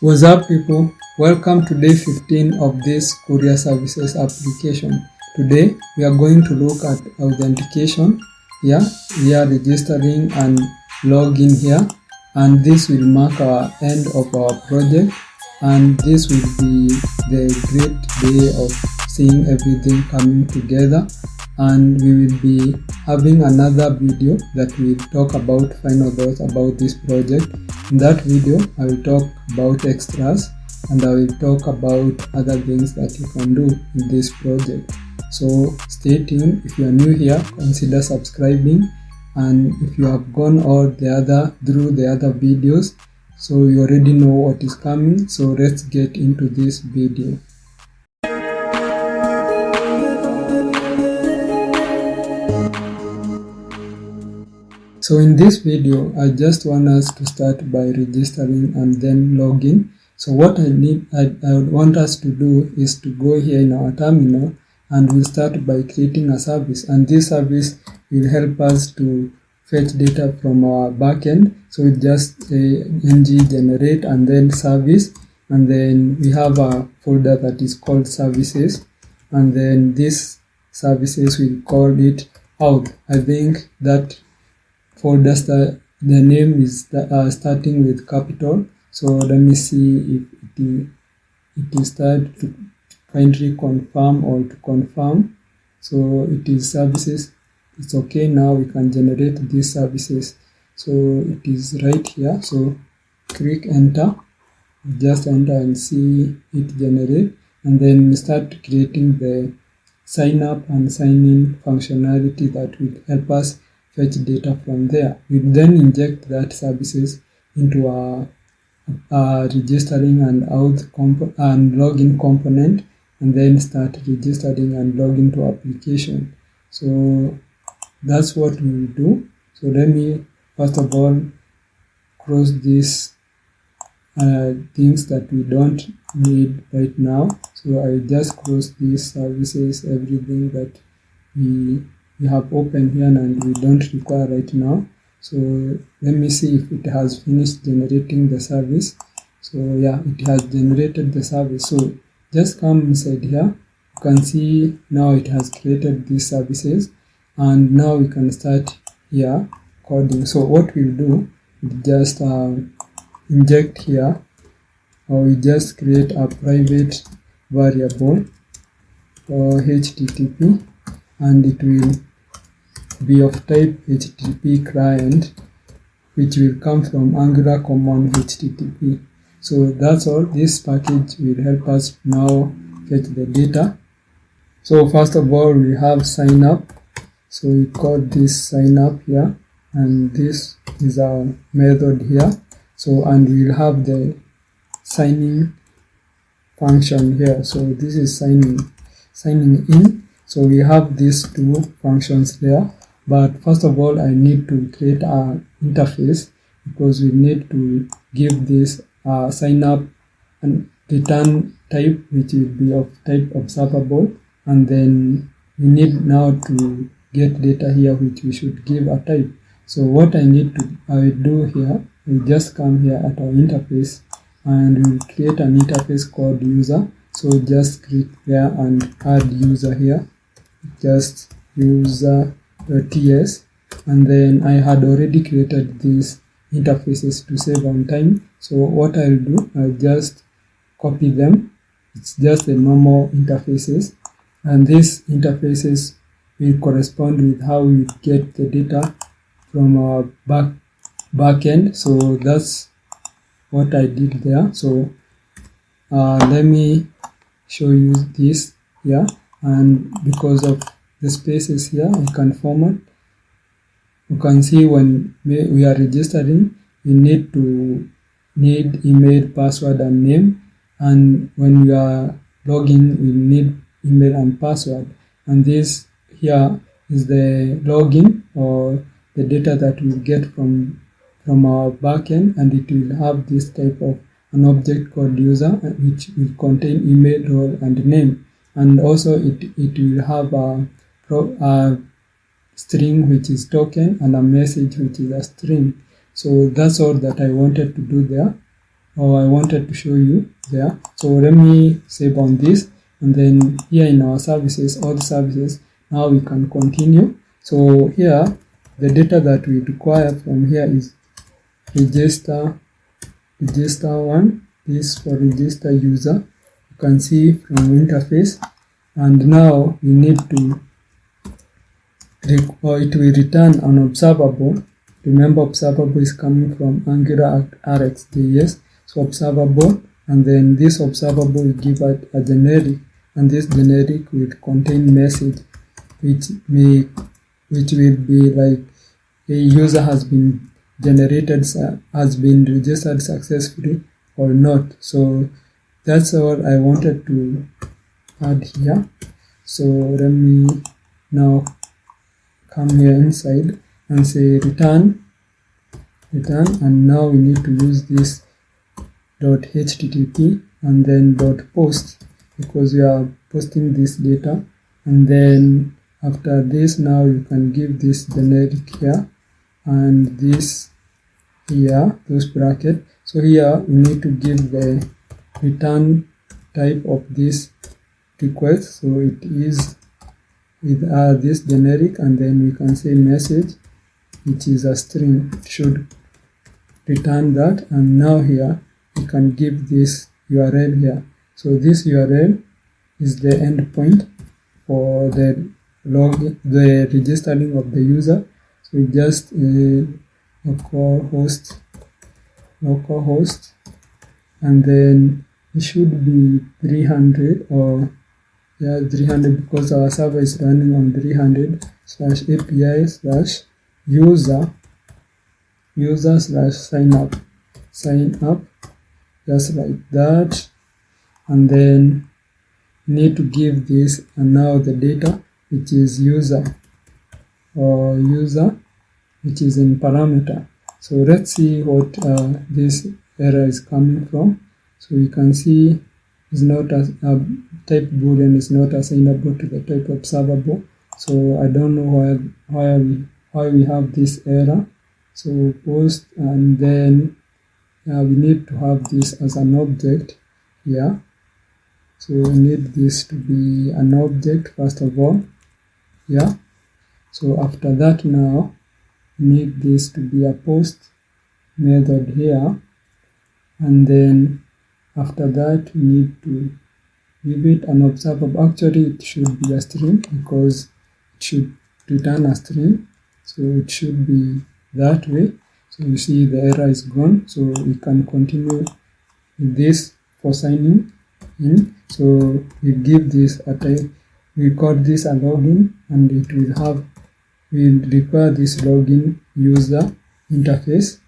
What's up, people? Welcome to day 15 of this Courier services application. Today we are going to look at authentication. Here we are registering and login here, and this will mark our end of our project, and this will be the great day of seeing everything coming together. And we will be having another video that will talk about final thoughts about this project. In that video, I will talk about extras and I will talk about other things that you can do in this project. So stay tuned. If you are new here, consider subscribing, and if you have gone through the other videos, so you already know what is coming. So let's get into this video. So in this video, I just want us to start by registering and then login. So what I want us to do is to go here in our terminal, and we'll start by creating a service, and this service will help us to fetch data from our backend. So we just say ng generate and then service, and then we have a folder that is called services, and then this services will call it auth. I think that folder the name is starting with capital. So let me see if it is start to kindly confirm or to confirm. So it is services. It's okay. Now we can generate these services. So it is right here. So click enter. Just enter and see it generate, and then start creating the sign up and sign in functionality that will help us fetch data from there. We then inject that services into our registering and auth and login component, and then start registering and login to application. So that's what we will do. So let me first of all close these things that we don't need right now. So I just close these services, everything that we have open here and we don't require right now. So let me see if it has finished generating the service. So yeah, it has generated the service. So just come inside here. You can see now it has created these services, and now we can start here coding. So what we'll do, we just inject here, or we just create a private variable for HTTP, and it will be of type HTTP client, which will come from Angular common HTTP. So that's all. This package will help us now fetch the data. So first of all, we have sign up. So we call this sign up here, and this is our method here. So, and we'll have the signing function here. So this is signing in. So we have these two functions there. But first of all, I need to create an interface, because we need to give this sign up and return type, which will be of type observable, and then we need now to get data here, which we should give a type. So what I will do here, we just come here at our interface, and we'll create an interface called user. So just click there and add user here, just user.ts, and then I had already created these interfaces to save on time. So what I'll do, I'll just copy them. It's just the normal interfaces, and these interfaces will correspond with how we get the data from our backend. So that's what I did there. So let me show you this here, and because of the spaces here, I can format. You can see when we are registering, we need email, password, and name, and when we are logging, we need email and password. And this here is the login, or the data that we get from our backend, and it will have this type of an object called user, which will contain email, role, and name, and also it will have a string, which is token, and a message, which is a string. So that's all that I wanted to do there. or I wanted to show you there. So let me save on this, and then here in our services, all the services, now we can continue. So here the data that we require from here is register 1. This for register user, you can see from interface, and now we need to or it will return an observable. Remember, observable is coming from Angular RxJS, so observable, and then this observable will give it a generic, and this generic will contain message which will be like a user has been registered successfully or not. So that's all I wanted to add here. So let me now come here inside and say return, and now we need to use this .http and then .post, because we are posting this data. And then after this, now you can give this generic here and this here, those bracket. So here we need to give the return type of this request, so it is with this generic, and then we can say message, which is a string. It should return that. And now here we can give this URL here. So this URL is the endpoint for the registering of the user. So we just localhost, and then it should be 300, or 300, because our server is running on 300/API/user/sign up, just like that. And then need to give this, and now the data, which is user, which is in parameter. So let's see what this error is coming from. So we can see is not a type boolean is not assignable to the type observable. So I don't know why we have this error. So post, and then we need to have this as an object here. So we need this to be an object first of all. Yeah. So after that, now we need this to be a post method here, and then after that we need to give it an observable. Actually it should be a string, because it should return a string, so it should be that way. So you see the error is gone, so we can continue with this for signing in. So we give this a type, we call this a login, and it will require this login user interface,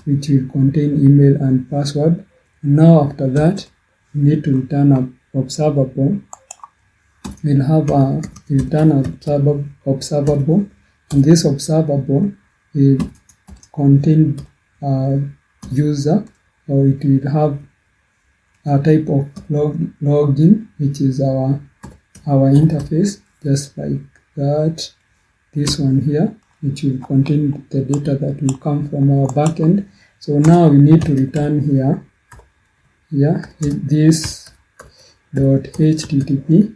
which will contain email and password. And now after that we need to return an observable. We'll have a return observable, and this observable will contain user, or it will have a type of login, which is our interface, just like that. This one here, which will contain the data that will come from our backend. So now we need to return here this .http.post,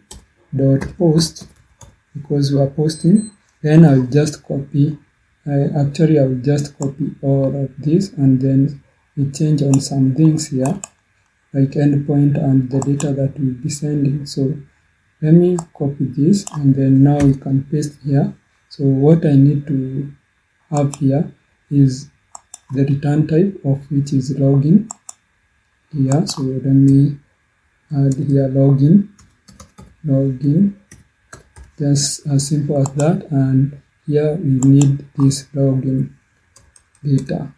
because we are posting. Then I will just copy. I will just copy all of this, and then we change on some things here, like endpoint and the data that we'll be sending. So let me copy this, and then now we can paste here. So what I need to have here is the return type, of which is login here. So let me add here login, just as simple as that. And here we need this login data,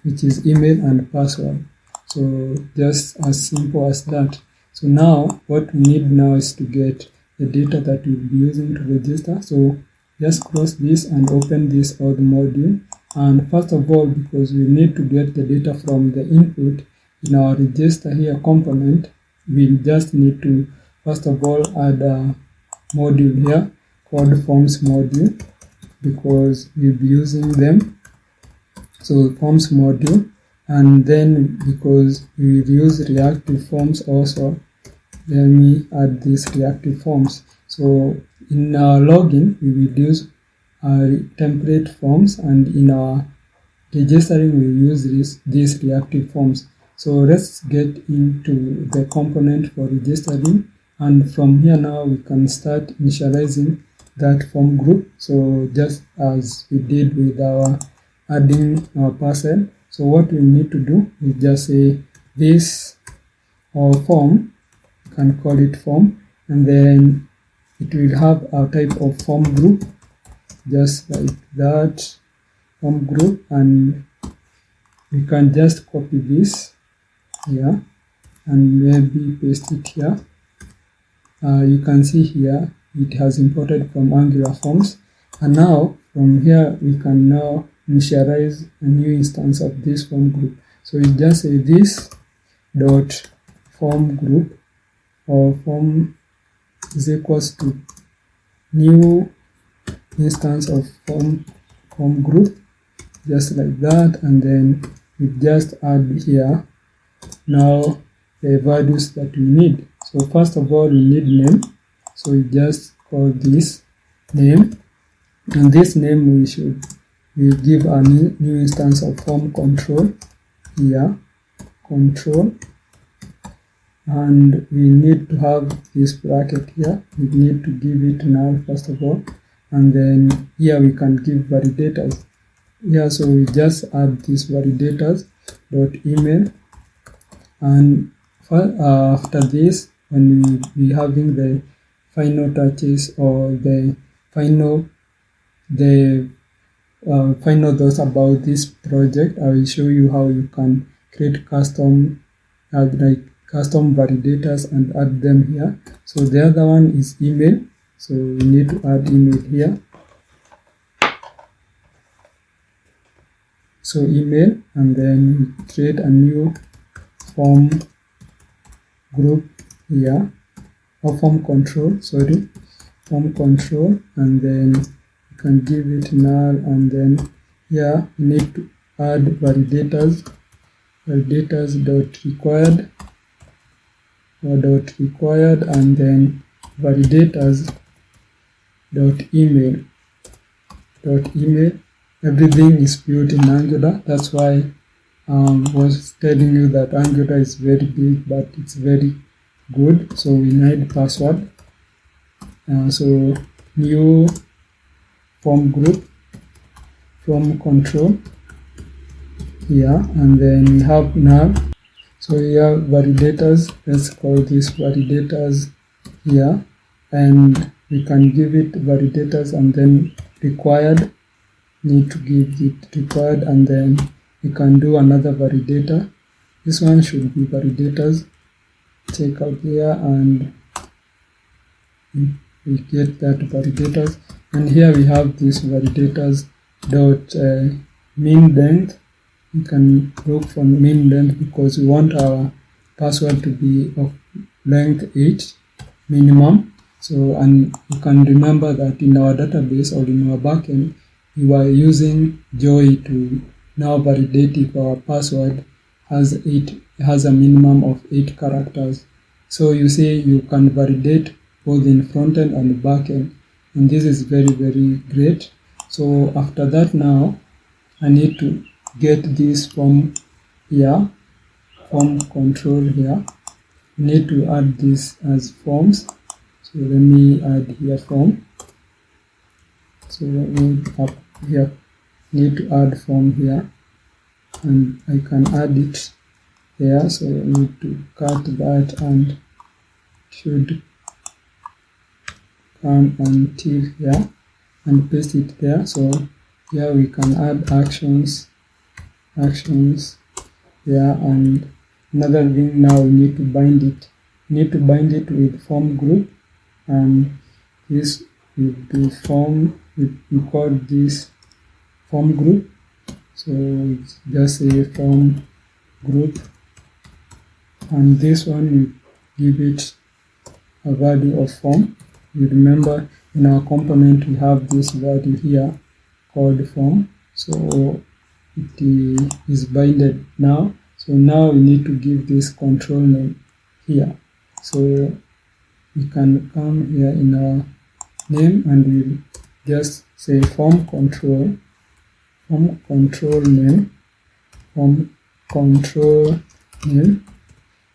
which is email and password. So just as simple as that. So now what we need now is to get the data that we'll be using to register. So just close this and open this auth module. And first of all, because we need to get the data from the input in our register here component, we just need to first of all add a module here called forms module, because we'll be using them. So forms module, And then because we will use reactive forms also, let me add these reactive forms. So in our login we will use our template forms, and in our registering we will use these reactive forms. So let's get into the component for registering, and from here now we can start initializing that form group. So just as we did with our adding our parcel, so what we need to do is just say this or form, you can call it form, and then it will have a type of form group, just like that, form group, and we can just copy this here and maybe paste it here. You can see here it has imported from Angular Forms, and now from here we can now initialize a new instance of this form group. So we just say this dot form group, or form is equals to new instance of form group, just like that, and then we just add here now the values that we need. So first of all we need name, so we just call this name, and this name we give a new instance of form control here, control, and we need to have this bracket here. We need to give it null first of all, and then here we can give validators here. So we just add these validators dot email, and after this, when we having the final touches or the final thoughts about this project, I will show you how you can create custom custom validators and add them here. So the other one is email, so we need to add email here. So email, and then we create a new form group here, or form control, sorry, form control, and then you can give it null, and then here you need to add validators dot required, and then validators dot email. Everything is built in Angular. That's why was telling you that Angular is very big, but it's very good. So we need password. So new form group, form control here, and then we have null. So here validators, let's call this validators here, and we can give it validators, and then required, need to give it required, and then we can do another validator. This one should be validators, check out here, and we get that validators, and here we have this validators dot min length. You can look for min length because we want our password to be of length 8 minimum. So, and you can remember that in our database or in our backend, we were using Joy to now validate if our password has a minimum of 8 characters. So you see you can validate both in frontend and backend, and this is very, very great. So after that, now I need to get this form here, form control here. I need to add this as forms. So let me add here form. So let me up here, need to add form here, and I can add it here. So I need to cut that, and should come until here and paste it there. So here we can add actions here, and another thing, now we need to bind it. With form group, and this will be form. We call this form group. So just a form group, and this one we give it a value of form. You remember in our component we have this value here called form. So it is binded now. So now we need to give this control name here. So we can come here in our name and we'll just say form control name,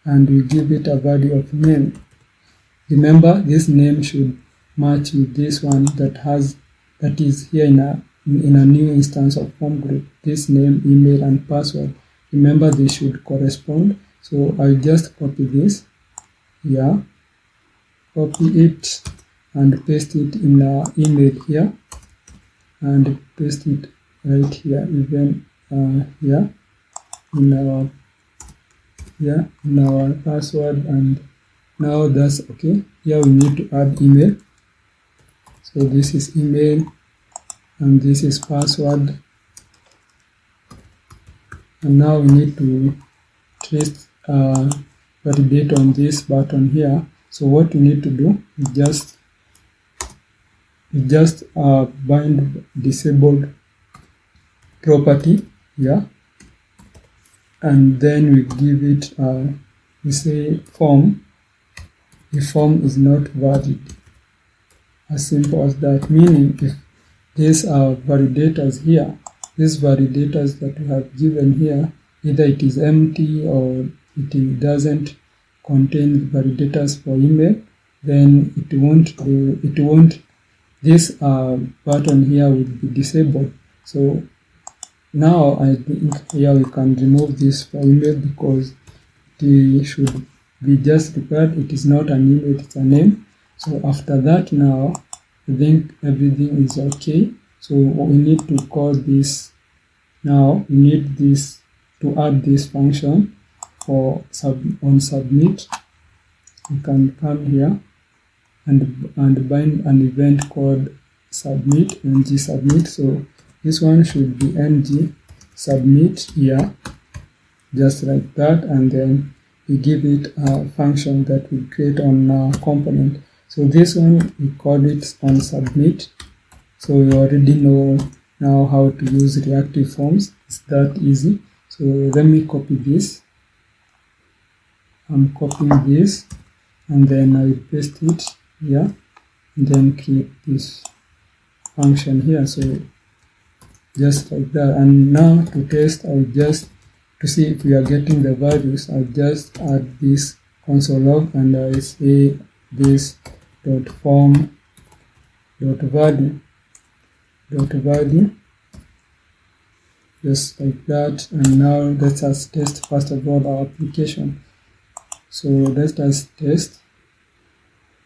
and we give it a value of name. Remember, this name should match with this one that is here in a new instance of form group. This name, email, and password. Remember, they should correspond. So I'll just copy this here, copy it, and paste it in our email here, and paste it right here, even here in our password, and now that's okay. Here we need to add email. So this is email and this is password, and now we need to trace validate on this button here. So what we need to do is just bind disabled property here, and then we give it we say form. The form is not valid. As simple as that. Meaning, if these are validators here, these validators that we have given here, either it is empty or it doesn't contain validators for email, then it won't this button here will be disabled. So now I think here we can remove this for email, because it should be just required. It is not an email, it's a name. So after that, now I think everything is okay. So we need to call this. Now we need this to add this function for on submit. We can come here and bind an event called submit, ng submit. So this one should be ng submit here, just like that, and then we give it a function that we create on our component. So this one we call it on submit. So you already know now how to use reactive forms. It's that easy. So let me copy this. I'm copying this, and then I paste it here, and then create this function here. So just like that. And now to test, to see if we are getting the values, I'll just add this console log, and I say this dot form dot value, just like that. And now let us test first of all our application. So let us test.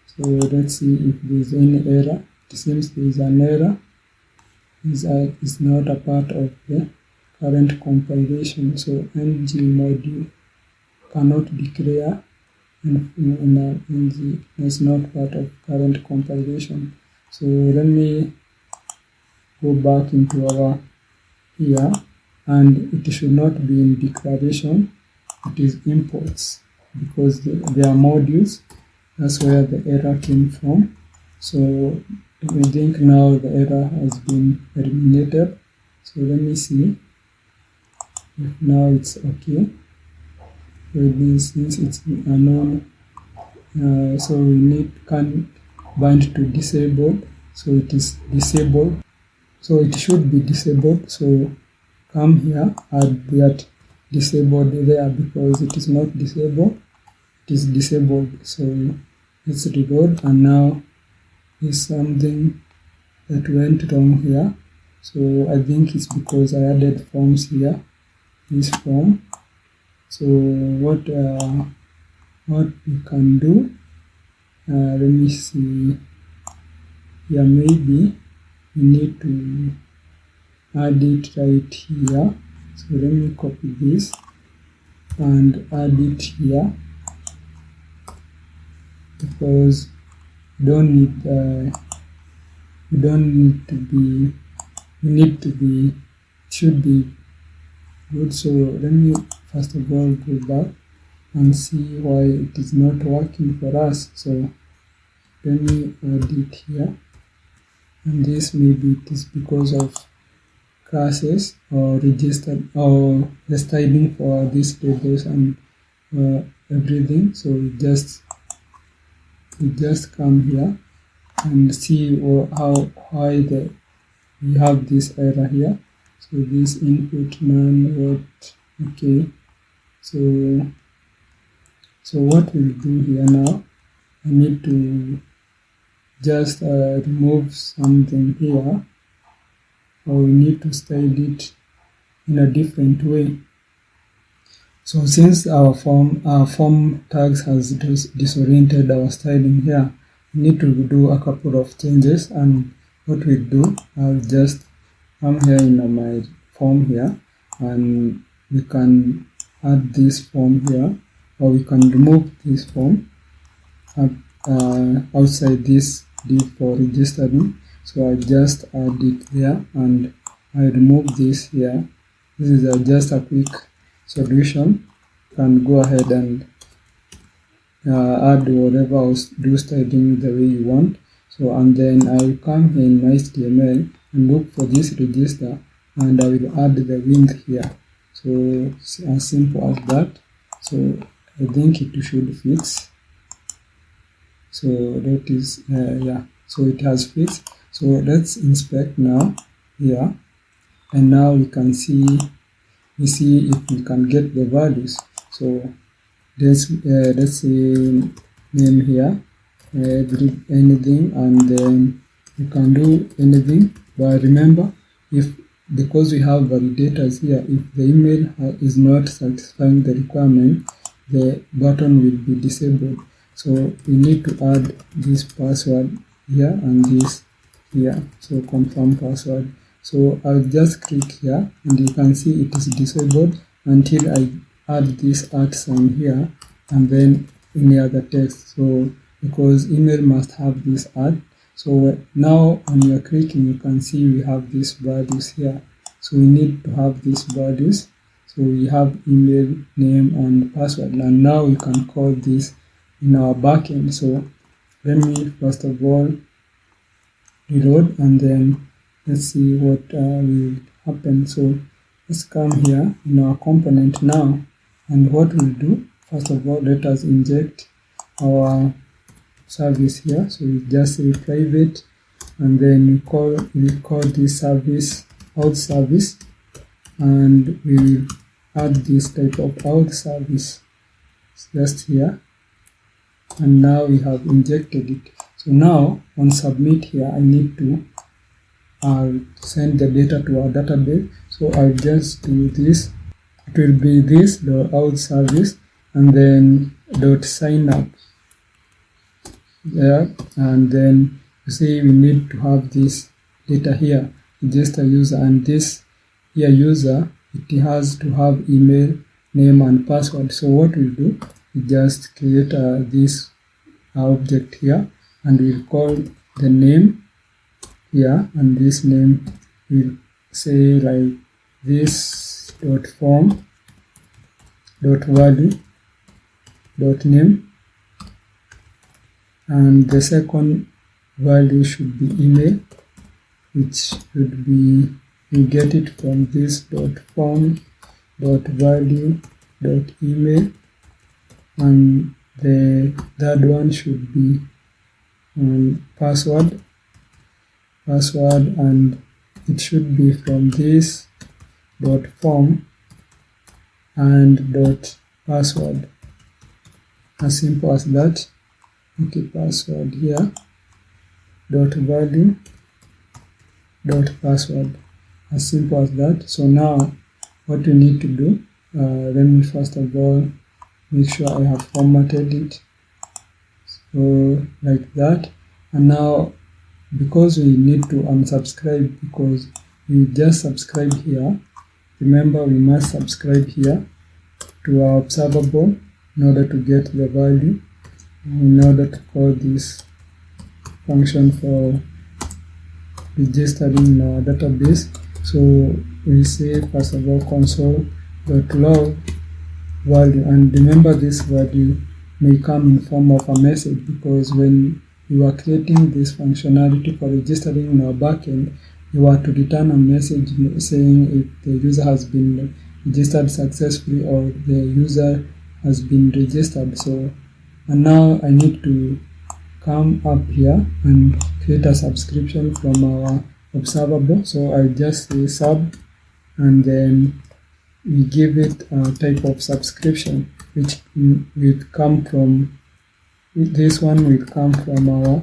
So let's see if there's any error. It seems there is an error. Is not a part of the current compilation. So ng module cannot declare in ng is not part of current compilation. So let me go back into our here, and it should not be in declaration. It is imports, because they are modules. That's where the error came from. So I think now the error has been eliminated. So let me see if now it's okay. Since it's unknown, so we need can bind to disabled. So it is disabled. So it should be disabled. So come here, add that disabled there, because it is not disabled. It is disabled. So let's reload, and now is something that went wrong here. So I think it's because I added forms here, this form. So what we can do, let me see here, maybe we need to add it right here. So let me copy this and add it here, because we should be good. So let me first of all go back and see why it is not working for us. So let me add it here, and this maybe it is because of classes or registered or the styling for these tables and everything. So we just come here and see why we have this error here. So this input none what. Okay, so what we'll do here now, I need to just remove something here, or we need to style it in a different way. So since our form tags has disoriented our styling here, we need to do a couple of changes. And what we do, I'll just come here in my form here, and we can add this form here, or we can remove this form outside this div for registering. So I just add it there, and I remove this here. This is just a quick solution. You can go ahead and add whatever else, do styling the way you want. So and then I will come here in my HTML and look for this register, and I will add the width here. So as simple as that. So I think it should fix. So that is yeah, so it has fixed. So let's inspect now here, and now we can see if we can get the values. So let's say name here, anything, and then you can do anything. But remember, because we have validators here, if the email is not satisfying the requirement, the button will be disabled. So we need to add this password here and this here. So confirm password. So I'll just click here, and you can see it is disabled until I add this @ sign here, and then any other text. So because email must have this @ so now when you are clicking, you can see we have these values here. So we need to have these values. So we have email, name, and password, and now we can call this in our backend. So let me first of all reload, and then let's see what will happen. So let's come here in our component now, and what we'll do, first of all, let us inject our service here. So we just say private, and then we call this service out service, and we will add this type of out service just here, and now we have injected it. So now on submit here, I need to send the data to our database. So I'll just do this. It will be this the out service, and then .sign up there, and then you see we need to have this data here, register user, and this here user, it has to have email, name, and password. So what we do, we just create this object here, and we'll call the name here, and this name will say like this .form .value .name, and the second value should be email, which should be, you get it from this .form .value .email, and the third one should be password, and it should be from this .form and .password. As simple as that. Okay, password here, .value .password. As simple as that. So now what we need to do, let me first of all make sure I have formatted it, so like that. And now because we need to unsubscribe, because we just subscribe here, remember we must subscribe here to our observable in order to get the value, in order to call this function for registering in our database. So we say first of all console.log value, and remember this value may come in form of a message, because when you are creating this functionality for registering in our backend, you are to return a message saying if the user has been registered successfully or the user has been registered. So, and now I need to come up here and create a subscription from our observable. So I just say sub, and then we give it a type of subscription, which will come from this one will come from our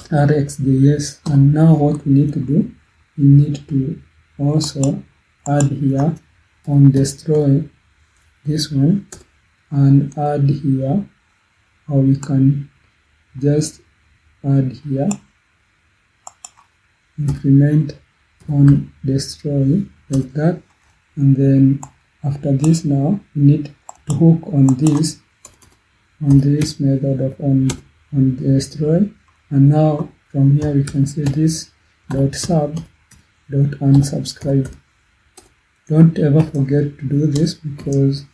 RxJS. And now what we need to do, we need to also add here on destroy this one and add here, or we can just add here increment on destroy like that. And then after this, now we need to hook on this method of on destroy. And now from here we can say this dot sub dot unsubscribe. Don't ever forget to do this, because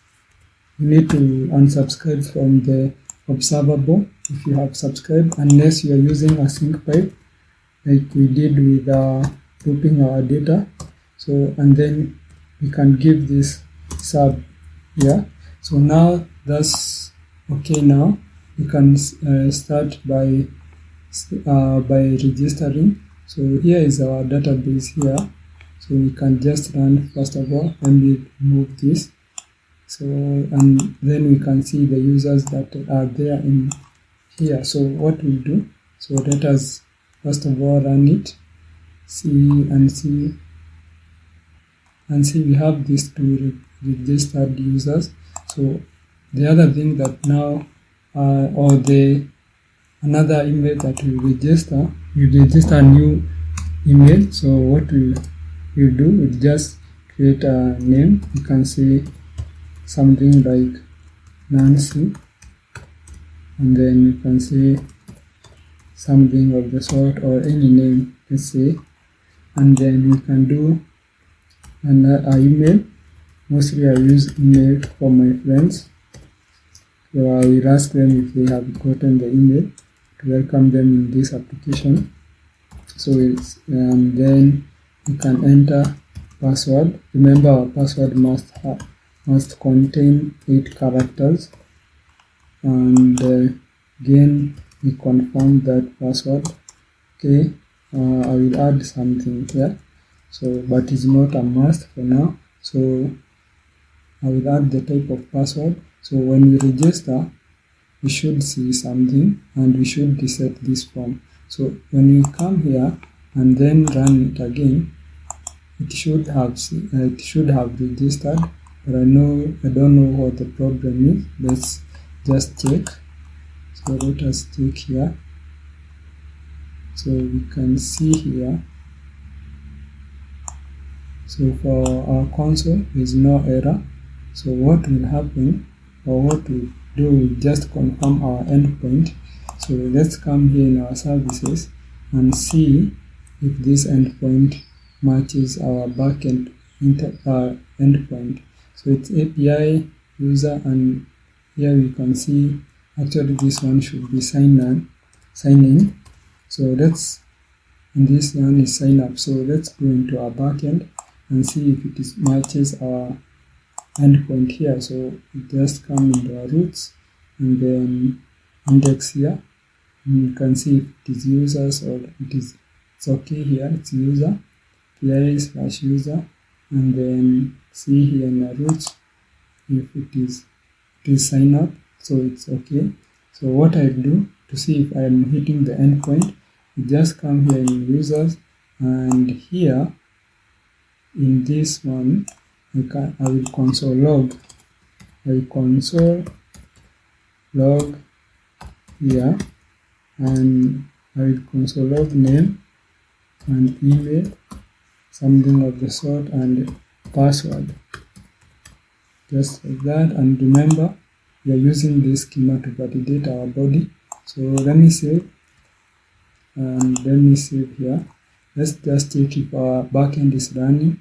you need to unsubscribe from the observable if you have subscribed, unless you are using a sync pipe like we did with looping our data. So, and then we can give this sub here. So now that's okay. Now we can start by registering. So here is our database here. So we can just run first of all, and we move this. So, and then we can see the users that are there in here. So what we do, so let us first of all run it, see we have these two registered users. So the other thing that now or the another email that we register a new email. So what we do, we just create a name. You can say something like Nancy, and then you can say something of the sort, or any name, let's say. And then we can do another email. Mostly I use email for my friends, so I will ask them if they have gotten the email to welcome them in this application. So it's then you can enter password. Remember, our password must contain 8 characters, and again we confirm that password. Okay, I will add something here, so but it's not a must for now. So I will add the type of password. So when we register, we should see something, and we should reset this form. So when we come here and then run it again, it should have registered, but I don't know what the problem is. Let's just check. So let us check here. So we can see here. So for our console, there is no error. So what will happen, or what we do, we just confirm our endpoint. So let's come here in our services and see if this endpoint matches our backend endpoint. So it's API user, and here we can see actually this one should be sign in. So let's, and this one is sign up. So let's go into our backend and see if it matches our endpoint here. So we just come into our roots and then index here, and you can see if it is users or it's okay here. It's user API/user, and then see here in our roots if it is sign up. So it's okay. So what I do to see if I am hitting the endpoint, you just come here in users, and here in this one I will console log. I will console log here, and I will console log name and email, something of the sort, and password, just like that. And remember, we are using this schema to validate our body. So let me save, and let me save here. Let's just check if our backend is running.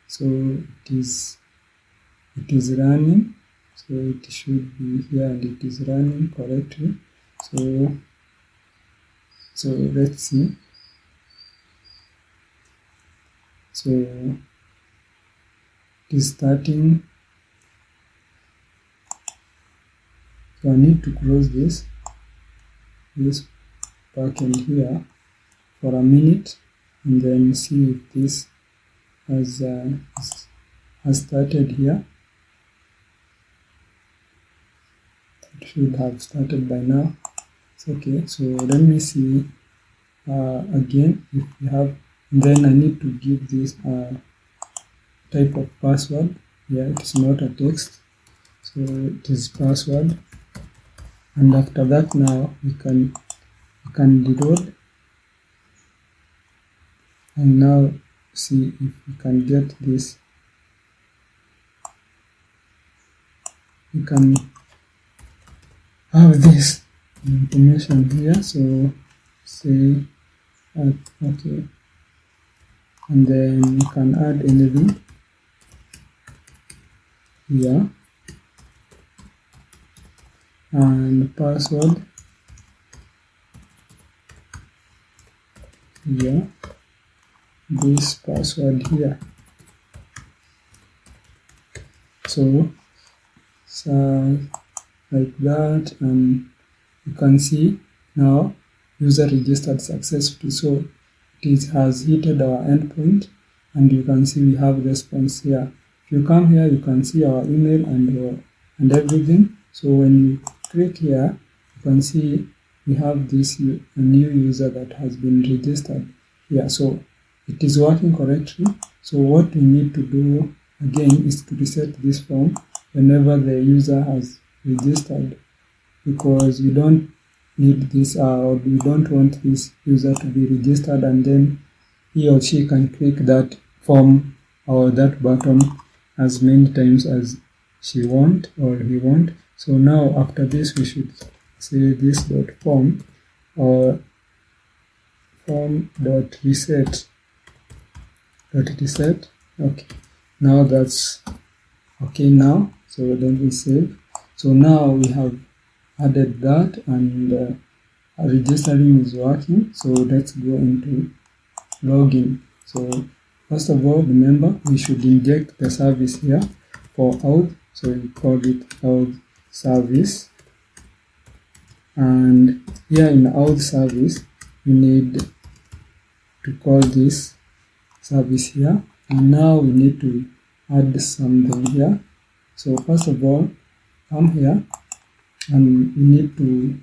So it is running. So it should be here, and it is running correctly. So let's see. So it is starting. So I need to close this backend here for a minute and then see if this has started here. It should have started by now. It's okay. So let me see again if we have, and then I need to give this type of password. Yeah, it is not a text, so it is password. And after that, now we can reload and now see if we can get this. We can have this information here. So say okay, and then you can add anything here and password here, this password here. So like that, and you can see now user registered successfully. So it has hit our endpoint, and you can see we have response here. If you come here, you can see our email and everything. So when you click here, you can see we have this a new user that has been registered here. So it is working correctly. So what we need to do again is to reset this form whenever the user has registered, because we don't need this or we don't want this user to be registered and then he or she can click that form or that button as many times as she want or he want. So now after this we should say this dot form or form dot reset. Okay, now that's okay now. So then we save. So now we have added that, and registering is working. So let's go into login. So first of all, remember we should inject the service here for auth. So we call it auth service, and here in auth service we need to call this service here, and now we need to add something here. So first of all, come here and we need to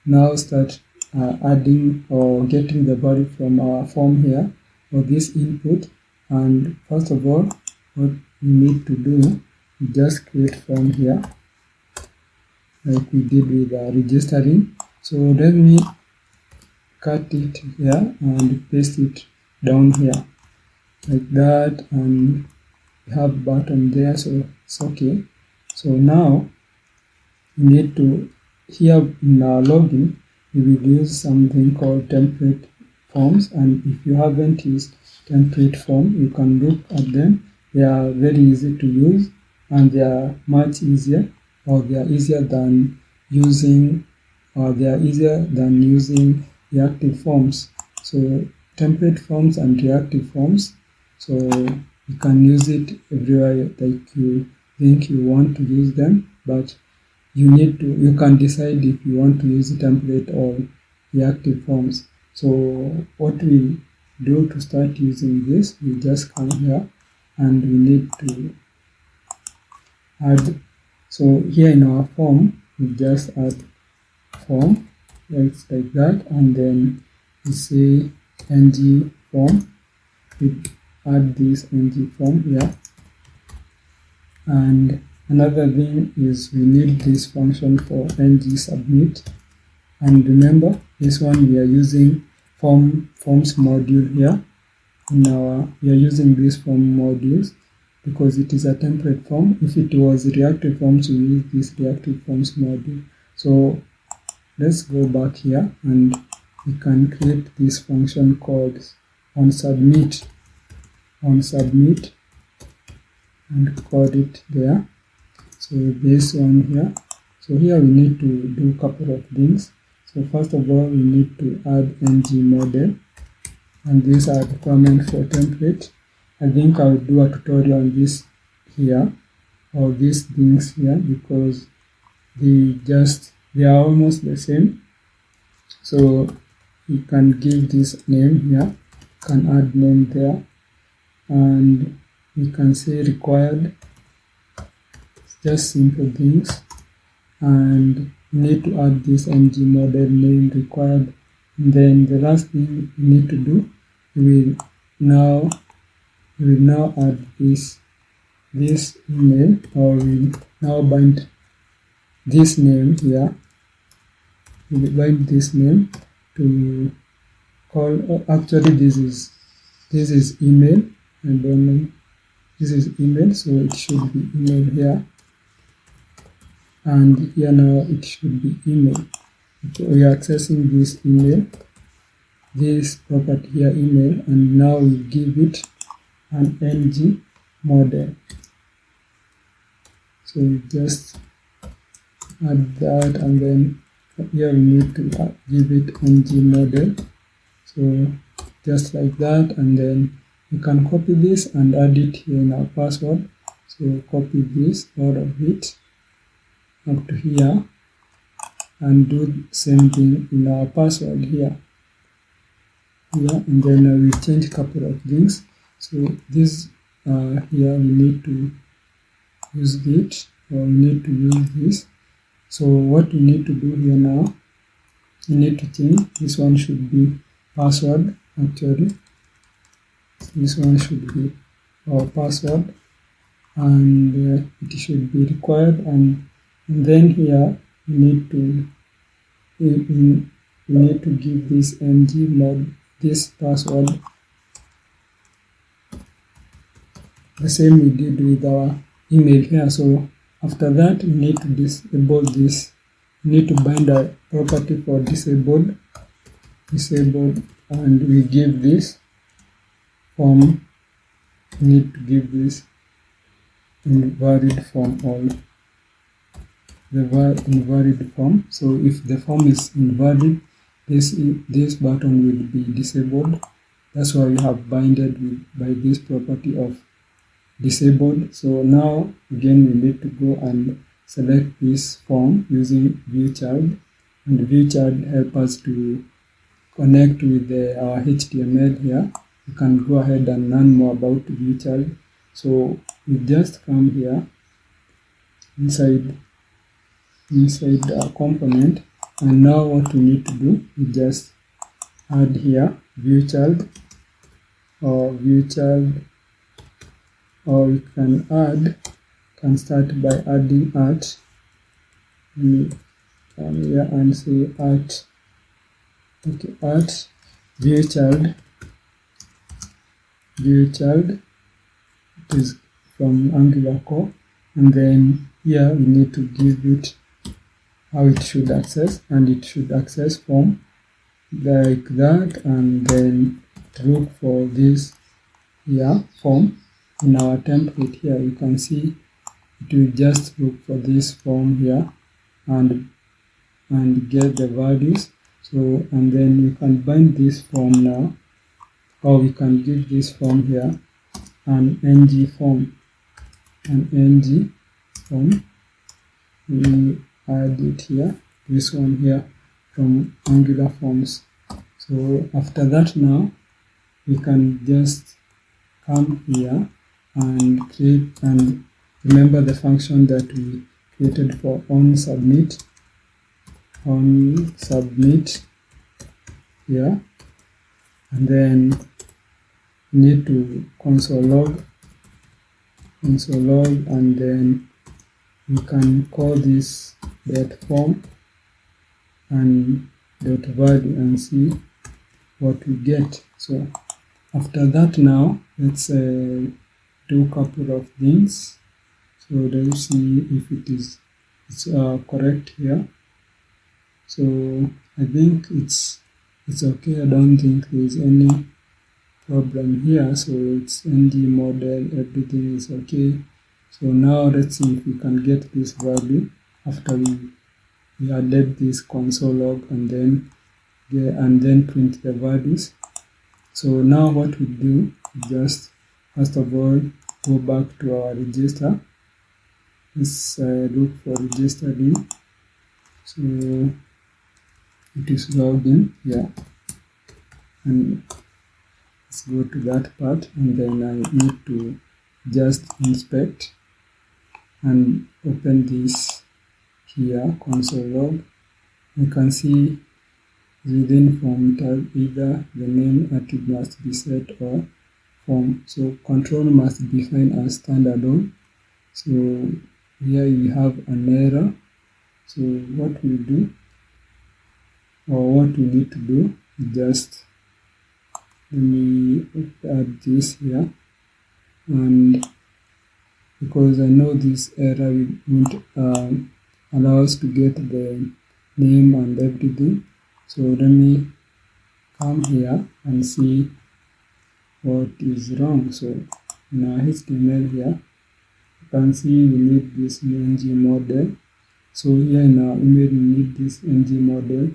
now start adding or getting the value from our form here or this input. And first of all, what we need to do is just create form here like we did with registering. So let me cut it here and paste it down here like that, and we have button there, so it's okay. So now we need to, here in our login we will use something called template forms, and if you haven't used template form, you can look at them. They are very easy to use and they are much easier, or they are easier than using reactive forms. So template forms and reactive forms, so you can use it everywhere like you think you want to use them, but you can decide if you want to use template or reactive forms. So what we do to start using this, we just come here and we need to add. So here in our form, we just add form like that, and then we say ng form. We add this ng form here, and another thing is we need this function for ng submit. And remember, this one we are using forms module here. We are using these form modules because it is a template form. If it was reactive forms, we use this reactive forms module. So let's go back here and we can create this function called onSubmit and code it there. So this one here. So here we need to do a couple of things. So first of all, we need to add ng model, and these are requirements for template. I think I'll do a tutorial on this here, or these things here, because they are almost the same. So you can give this name here, can add name there, and we can say required. It's just simple things, and you need to add this ng model name required. And then the last thing you need to do, we will now add this email, or we now bind this name here. We will bind this name to call. Actually, this is email. I don't know. This is email, so it should be email here, and here now it should be email. Okay, we are accessing this email, this property here, email, and now we give it an ng model. So we just add that, and then here we need to give it ng model. So just like that, and then you can copy this and add it here in our password. So copy this, all of it, up to here, and do the same thing in our password here. And then we change a couple of things. So this here we need to use it, or we need to use this. So what we need to do here now, we need to change this one. Should be password. Actually, this one should be our password, and it should be required. And then here we need to give this ng mod, this password, the same we did with our email here. So after that, we need to disable this. We need to bind a property for disabled, and we give this form. We need to give this invalid form, or the invalid form. So if the form is invalid, this button will be disabled. That's why we have binded by this property of disabled. So now again we need to go and select this form using viewchild, and viewchild help us to connect with our HTML here. You can go ahead and learn more about viewchild. So we just come here inside our component, and now what we need to do is just add here viewchild, or we can start by adding art. We come here and say art. Okay, art viewchild. It is from Angular core, and then here we need to give it how it should access, and it should access form like that, and then look for this here form. In our template here, you can see it will just look for this form here and get the values. So, and then we can bind this form now, or we can give this form here an ng form. We add it here, this one here from Angular forms. So after that, now we can just come here and create, and remember the function that we created for onSubmit here, and then we need to console log, and then we can call this .form and .value and see what we get. So after that, now let's do a couple of things. So let's see if it's correct here. So I think it's okay. I don't think there is any problem here. So it's ng model, everything is okay. So now let's see if we can get this value after we added this console log, and then print the values. So now what we do, we just first of all go back to our register. Let's look for register link. So it is login here, and let's go to that part, and then I need to just inspect and open this here, console log. You can see within form tab either the name attribute must be set or form. So control must be defined as standalone. So here we have an error. So what we do, or what we need to do, is just let me add this here, and because I know this error won't allow us to get the name and everything, so let me come here and see what is wrong. So in our HTML here, you can see we need this ng model. So here in our email we need this ng model,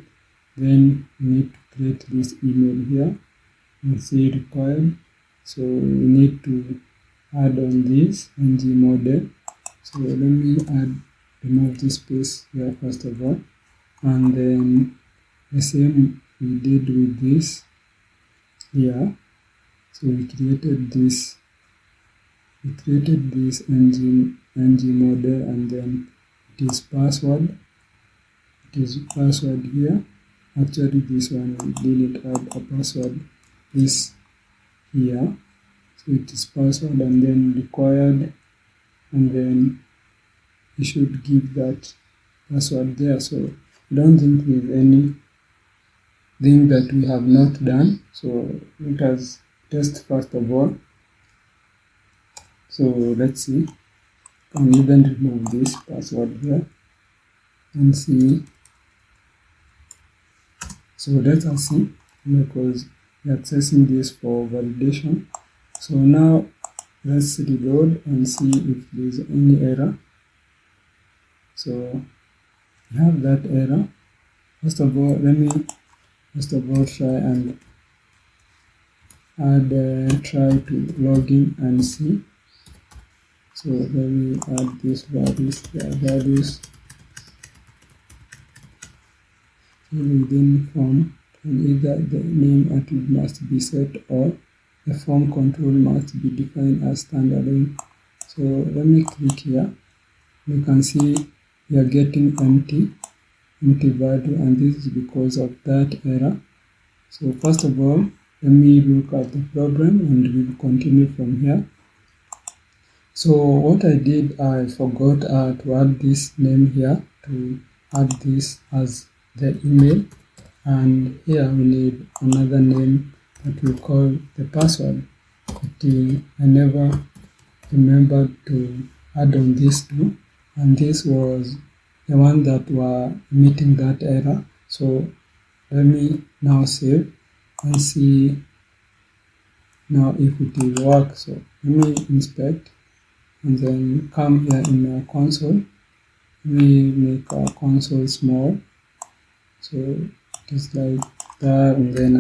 then we need to create this email here and say required. So we need to add on this ng model. So let me remove this space here first of all, and then the same we did with this here. So we created this ng model, and then it is password. It is password here. Actually this one we didn't add a password. This here. So it is password and then required, and then you should give that password there. So I don't think there's anything that we have not done. So let us test first of all. So let's see. Can even remove this password here and see. So let us see, because we're accessing this for validation. So now let's reload and see if there's any error. So we have that error. First of all, let me try and try to log in and see. So let me add these values within form, and either the name attribute must be set or the form control must be defined as standalone. So let me click here. You can see we are getting empty value, and this is because of that error. So first of all, let me look at the problem and we will continue from here. So what I did, I forgot to add this name here, to add this as the email, and here we need another name that we call the password. But I never remembered to add on this too, and this was the one that were emitting that error. So let me now save and see now if it will work. So let me inspect and then come here in our console. We make our console small, so it is like that, and then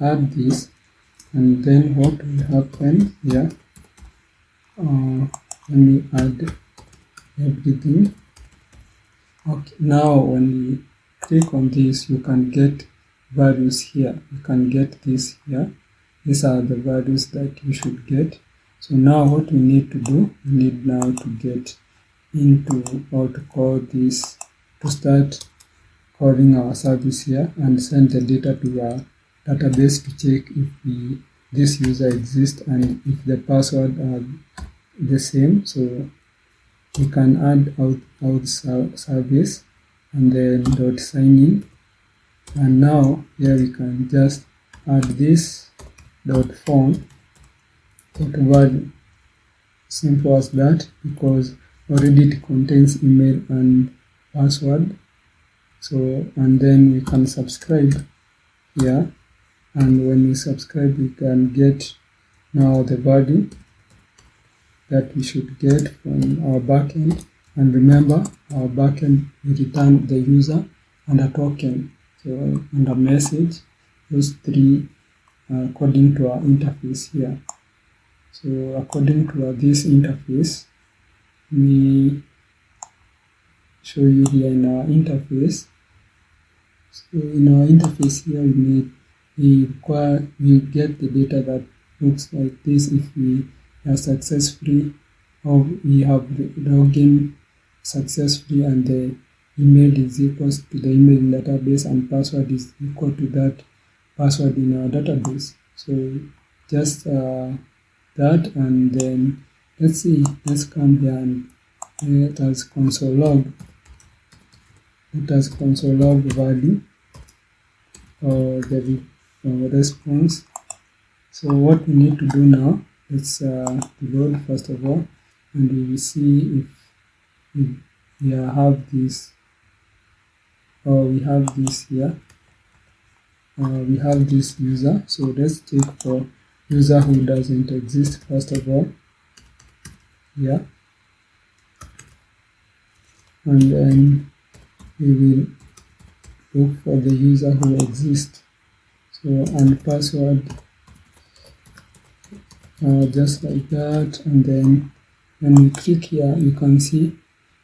I add this, and then what will happen here, let me add everything. Okay, now when you click on this, you can get values here. You can get this here. These are the values that you should get. So now what we need to do, we need now to get into, or to call this, to start calling our service here and send the data to our database to check if this user exists and if the password are the same. So we can add out service and then .sign in, and now here we can just add this .form .value. Simple as that, because already it contains email and password. So, and then we can subscribe here, and when we subscribe we can get now the value that we should get from our backend. And remember, our backend will return the user and a token, so and a message, those three according to our interface here. So according to this interface, let me show you here in our interface. So in our interface here, we get the data that looks like this if we are successfully, or we have logged in successfully, and the email is equals to the email in database and password is equal to that password in our database. So just that, and then let's come here and let us console log value or the response. So what we need to do now, let's load first of all, and we will see if we have this, or we have this here. We have this user, so let's check for user who doesn't exist first of all. Yeah, and then we will look for the user who exists. So, and password, just like that. And then when we click here, you can see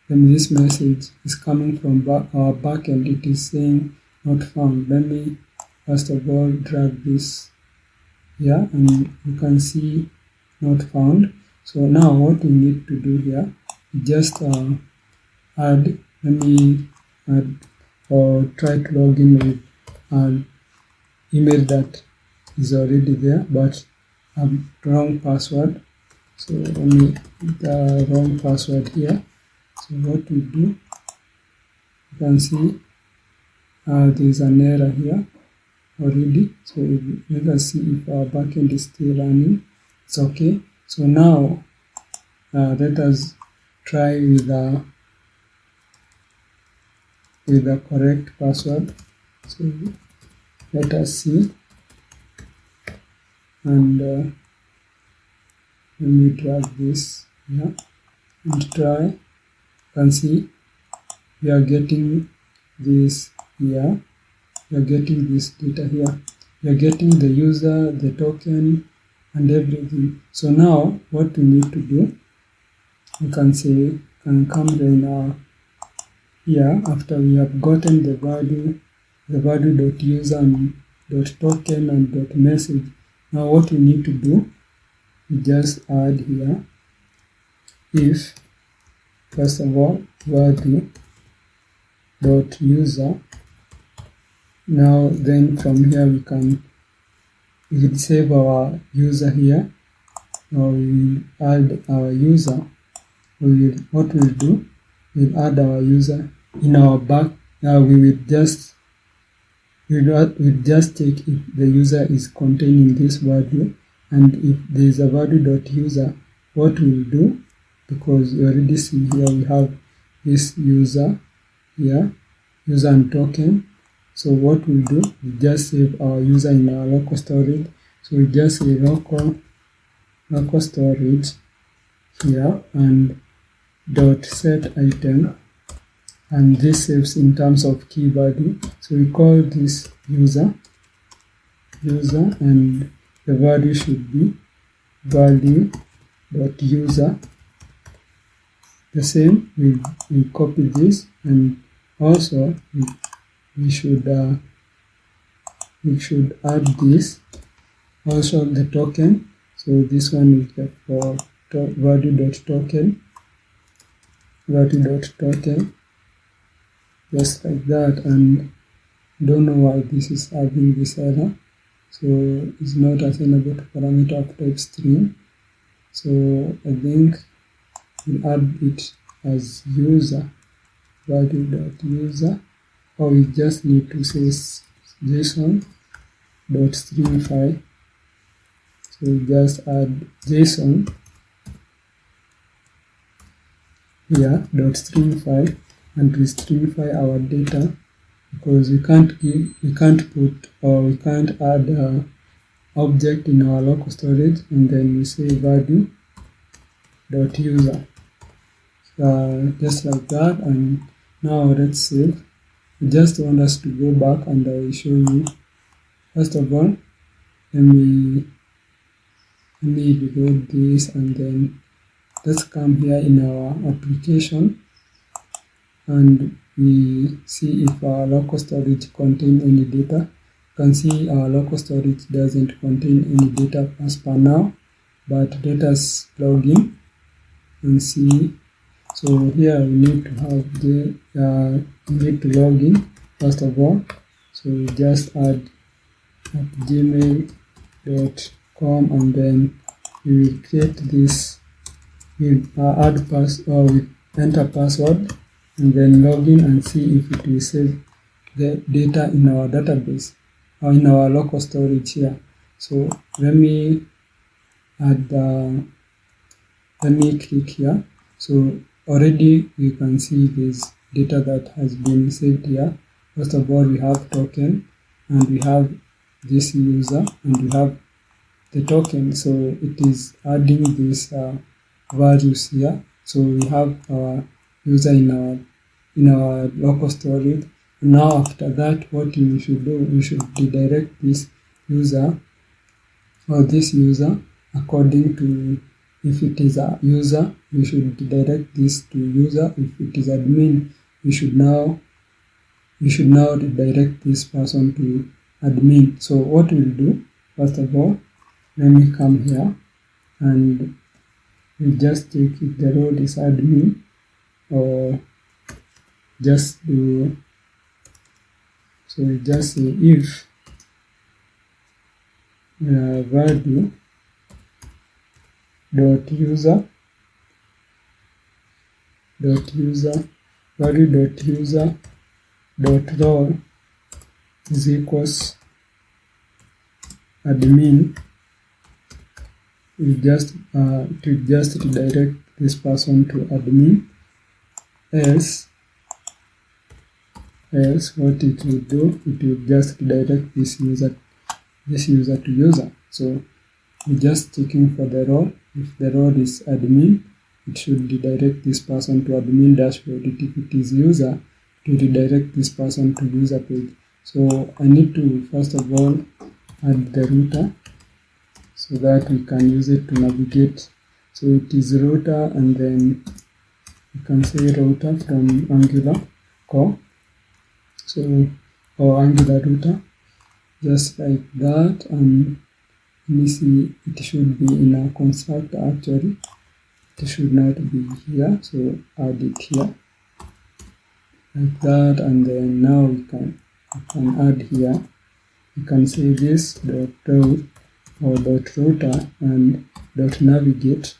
when this message is coming from our backend, it is saying not found. Let me first of all drag this here, and you can see not found. So now what we need to do here, just let me add or try to log in with an email that is already there, but wrong password. So let me put the wrong password here. So what we do, you can see there is an error here already. So let us see if our backend is still running. It's okay. So now let us try with the correct password. So let us see, and let me drag this here and try. You can see we are getting this here. We are getting this data here. We are getting the user, the token, and everything. So now what we need to do, we can come here after we have gotten the value .user and .token and .message. Now what we need to do, we just add here if, first of all, value .user. Now then from here we can save our user here. Now we will add our user. What we'll do, we'll add our user in our back. Now we'll just check if the user is containing this value, and if there is a value.user, what we'll do, because you already see here we have this user here, user and token. So what we'll do, we just save our user in our local storage. So we just say local storage here and .set item, and this saves in terms of key value. So we call this user, and the value should be value.user. The same, we copy this, and also we should add this, also the token. So this one is for value.token, just like that. And don't know why this is having this error. So it's not assignable to parameter of type string. So I think we'll add it as user, value.user, or we just need to say JSON.string file. So we just add JSON here .string file, and we stringify our data, because we can't add object in our local storage and then we say value.user, just like that. And now let's save. I just want us to go back and I will show you. First of all, let me let me reload this, and then let's come here in our application and we see if our local storage contain any data. You can see our local storage doesn't contain any data as per now, but let us log in and see. So here we need to have we need to log in first of all. So we just add at gmail.com, and then we will create this. We enter password and then log in and see if it will save the data in our database or in our local storage here. So let me click here. So already you can see this data that has been saved here. First of all, we have token, and we have this user, and we have the token. So it is adding these values here. So we have our user in our local storage. Now after that, what we should do, we should redirect this user according to, if it is a user, we should redirect this to user. If it is admin, we should now redirect this person to admin. So what we'll do, first of all, let me come here and we'll just check if the role is admin, or just do, so we just say if value dot user dot role is equals admin. We just redirect this person to admin. Else what it will do, it will just redirect this user to user. So we're just checking for the role. If the role is admin, it should redirect this person to admin dashboard. If it is user, to redirect this person to user page. So I need to first of all add the router so that we can use it to navigate. So it is router, and then you can say router from Angular core. So, or Angular router, just like that. And let me see, it should be in a constructor actually. It should not be here, so add it here like that. And then now we can add here. You can say this dot route or dot router and dot navigate.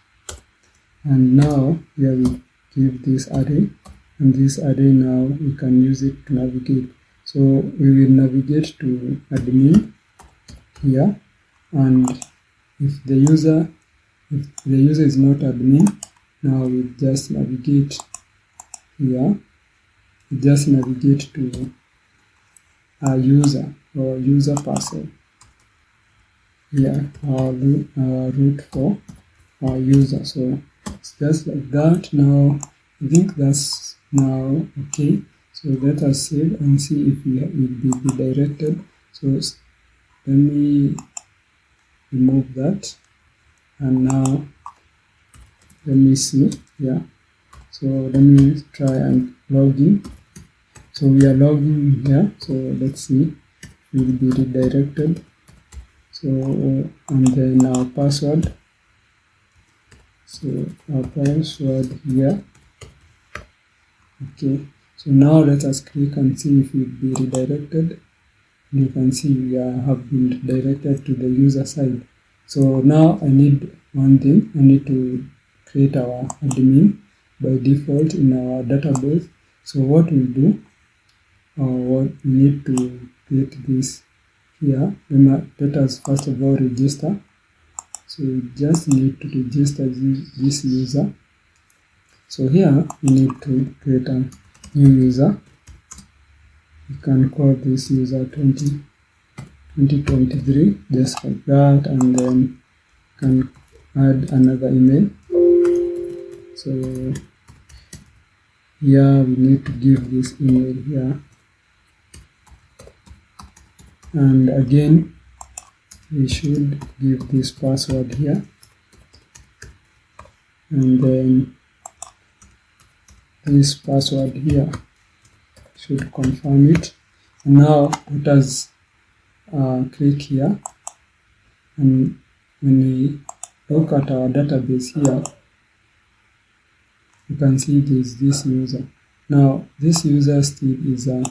And now here we give this array, and this array now we can use it to navigate. So we will navigate to admin here, and if the user is not admin, now we just navigate here. We just navigate to a user or user person. Here our route for our user. So it's just like that. Now I think that's now okay. So let us save and see if we will be redirected. So let me remove that, and now let me see. Yeah, so let me try and log in. So we are logging here. So let's see, we will be redirected. So and then our password. So our password here. Okay, so now let us click and see if we'll be redirected. You can see we have been redirected to the user side. So now I need one thing. I need to create our admin by default in our database. So what we'll do, what we need to create this here. Let us first of all register. So we just need to register this user. So here we need to create a new user. You can call this user 2023, just like that, and then you can add another email. So here we need to give this email here, and again we should give this password here, and then this password here should confirm it. And now let us click here, and when we look at our database here, you can see there's this user. Now this user still is a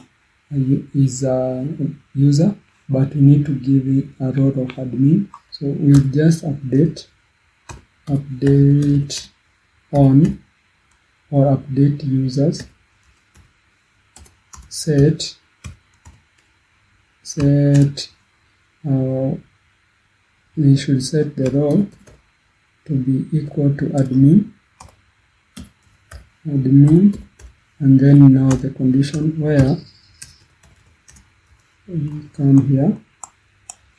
user, but we need to give it a role of admin. So we'll just update on or update users, set we should set the role to be equal to admin, and then now the condition where we come here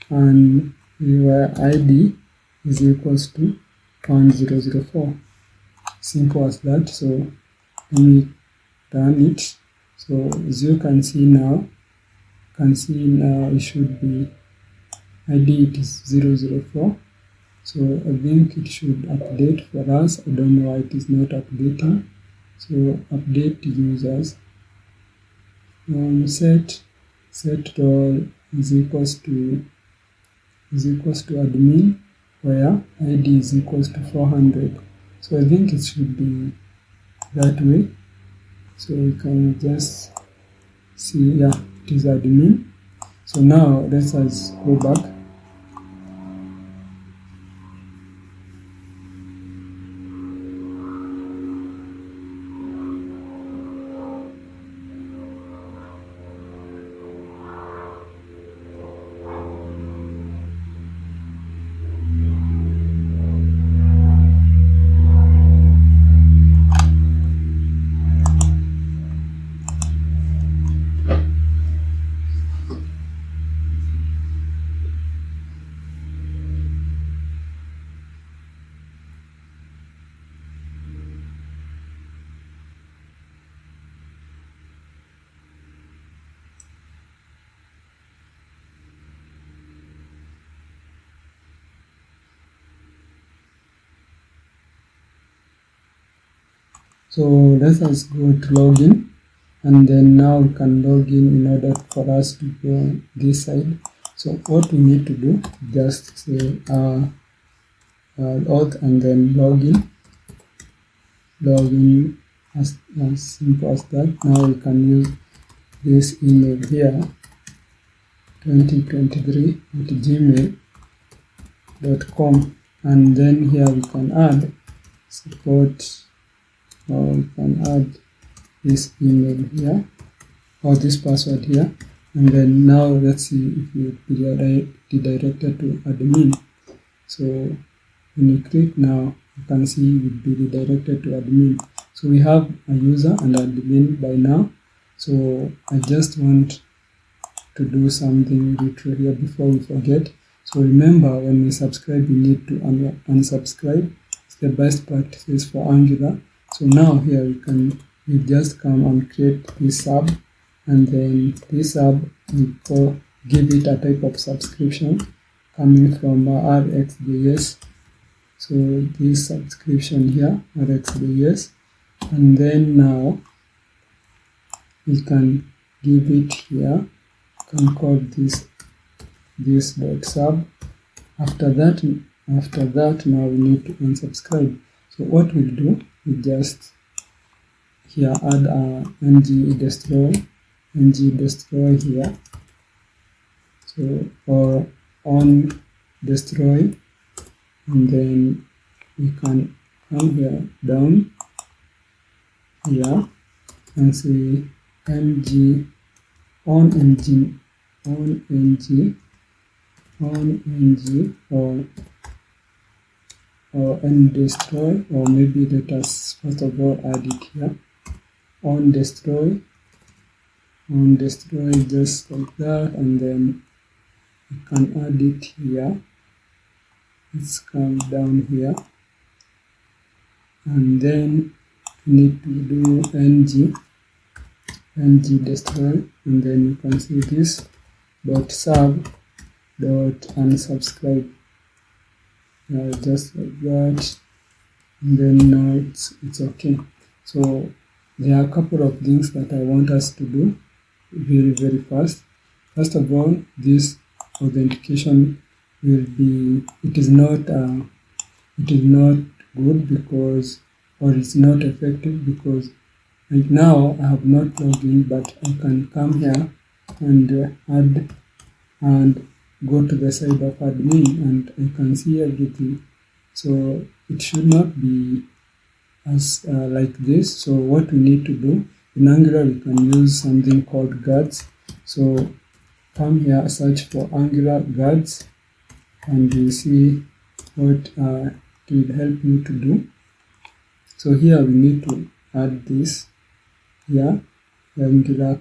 and where ID is equals to 1004. Simple as that. So let me run it. So as you can see now, it should be ID, it is 004. So I think it should update for us. I don't know why it is not updating. So update users, set role is equals to admin, where ID is equals to 400. So I think it should be that way. So we can just see, yeah, it is admin. So now let us go back. So let us go to login, and then now we can log in order for us to go this side. So what we need to do, just say auth and then login as simple as that. Now we can use this email here, 2023@gmail.com, and then here we can add support, or we can add this email here or this password here, and then now let's see if we redirected to admin. So when you click now, you can see it will be redirected to admin. So we have a user and admin by now. So I just want to do something retro here before we forget. So remember, when we subscribe, we need to unsubscribe. It's the best practices for Angular. So now here we just come and create this sub, and then this sub we give it a type of subscription coming from RxJS. So this subscription here, RxJS, and then now we can give it here. We can call this dot sub. After that now we need to unsubscribe. So what we'll do, we just here add a ng destroy here, so or on destroy, and then we can come here down here and say ng on ng or n destroy, or maybe let us first of all add it here, on destroy just like that, and then you can add it here. Let's come down here, and then you need to do ng destroy, and then you can see this dot sub dot unsubscribe, just like that, and then now it's okay. So there are a couple of things that I want us to do very fast. First of all, this authentication it is not good because, or it's not effective because right now I have not logged in, but I can come here and add and go to the side of admin and I can see everything. So it should not be as like this. So what we need to do in Angular, we can use something called guards. So come here, search for Angular guards, and you see what it will help you to do. So here we need to add this here, Angular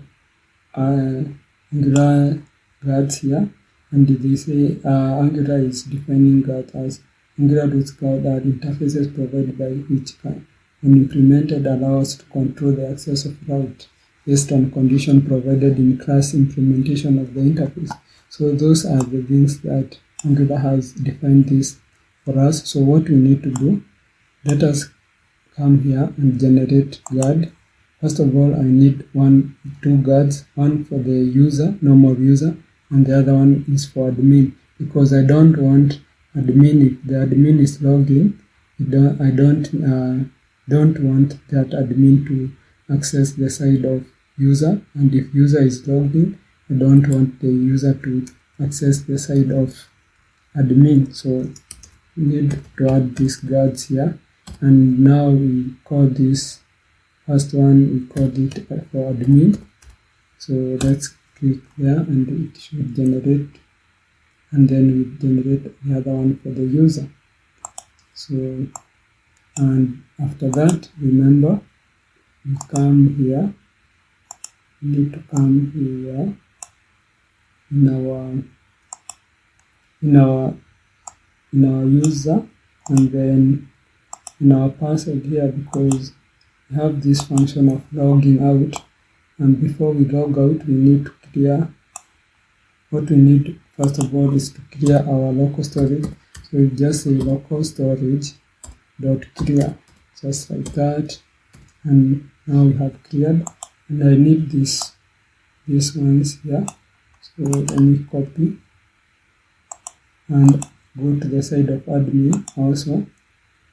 guards here, and they say Angular is defining guard as Angular.guard are interfaces provided by which can, when implemented, allow us to control the access of route based on condition provided in class implementation of the interface. So those are the things that Angular has defined this for us. So what we need to do, let us come here and generate guard. First of all, I need two guards, one for the user, normal user, and the other one is for admin, because I don't want admin, if the admin is logged in, I don't want that admin to access the side of user, and if user is logged in, I don't want the user to access the side of admin. So we need to add these guards here, and now we call this first one, we call it for admin. So let's click there and it should generate, and then we generate the other one for the user. So, and after that, remember, we come here, we need to come here in our user, and then in our password here, because we have this function of logging out, and before we log out, we need to clear. What we need first of all is to clear our local storage. So we just say local storage dot clear, just like that, and now we have cleared, and I need these ones here. So let me copy and go to the side of admin also.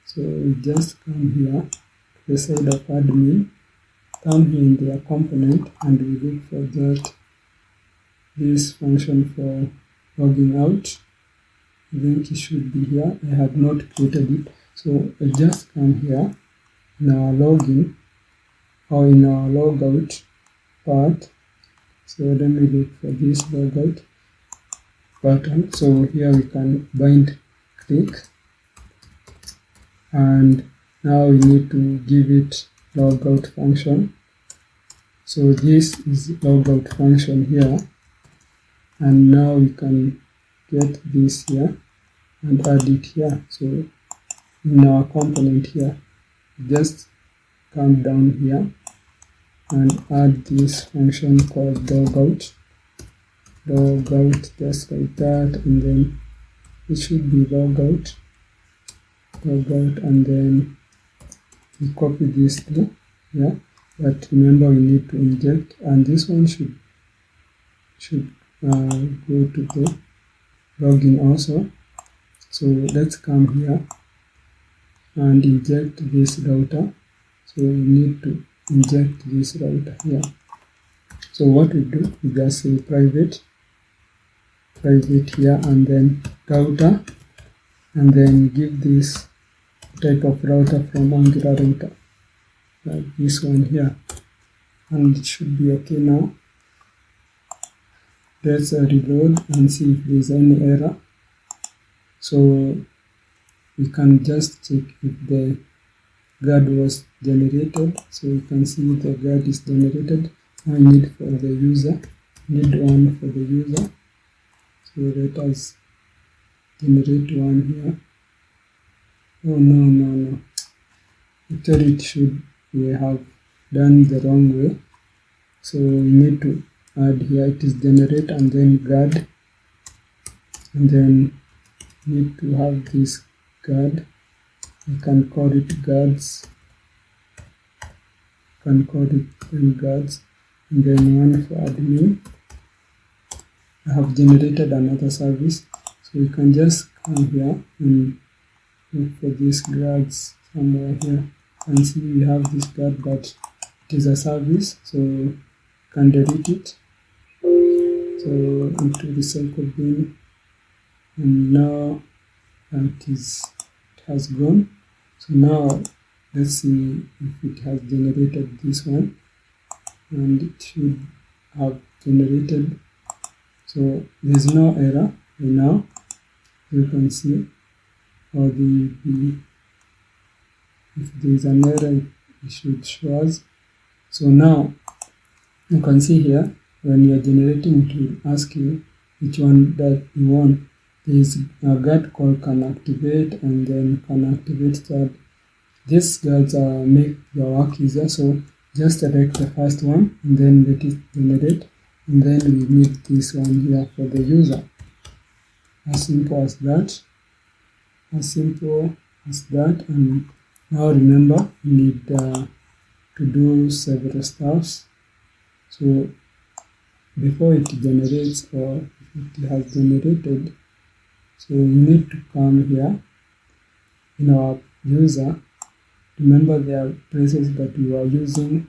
So we just come here to the side of admin, come here in their component, and we look for this function for logging out. I think it should be here. I have not created it, so I just come here in our login or in our logout part. So let me look for this logout button. So here we can bind click, and now we need to give it logout function. So this is logout function here, and now we can get this here and add it here. So in our component here, just come down here and add this function called logout, just like that, and then it should be logout, and then we copy this too, yeah. But remember, we need to inject, and this one should go to the login also. So let's come here and inject this router. So we need to inject this router here. So what we do, we just say private here, and then router, and then give this type of router from Angular router, like this one here, and it should be okay now. Let's reload and see if there is any error. So we can just check if the guard was generated. So you can see the guard is generated. I need for the user, need one for the user. So let us generate one here. Oh no. Actually it should, we have done the wrong way. So we need to add here, it is generate and then guard. and then need to have this guard. You can call it guards, and then one for admin. I have generated another service, so we can just come here and look for these guards somewhere here. And see we have this guard, but it is a service, so you can delete it. So into the recycle bin, and now it has gone. So now let's see if it has generated this one, and it should have generated. So there's no error right now, you can see, or if there's an error it should show us. So now you can see here, when you are generating, it will ask you which one that you want. There is a guard called can activate, and then can activate that. These guards make your work easier, so just select the first one and then let it generate, and then we need this one here for the user. As simple as that. And now remember, you need to do several steps. So before it generates, or if it has generated, so you need to come here in our user. Remember, there are places that you are using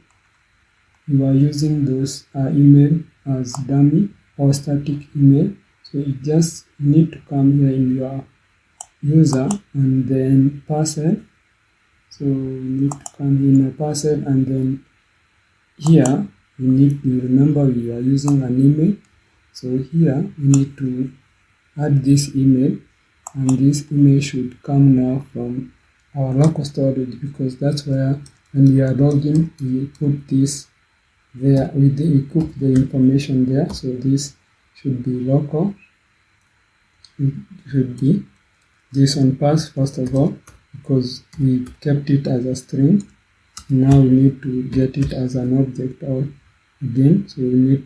those email as dummy or static email. So you just need to come here in your user and then parcel. So you need to come in a parcel, and then here you need to remember we are using an email. So here we need to add this email, and this email should come now from our local storage, because that's where when we are logging we put this there, we put the information there. So this should be local. It should be this one pass first of all, because we kept it as a string. Now we need to get it as an object out again. So we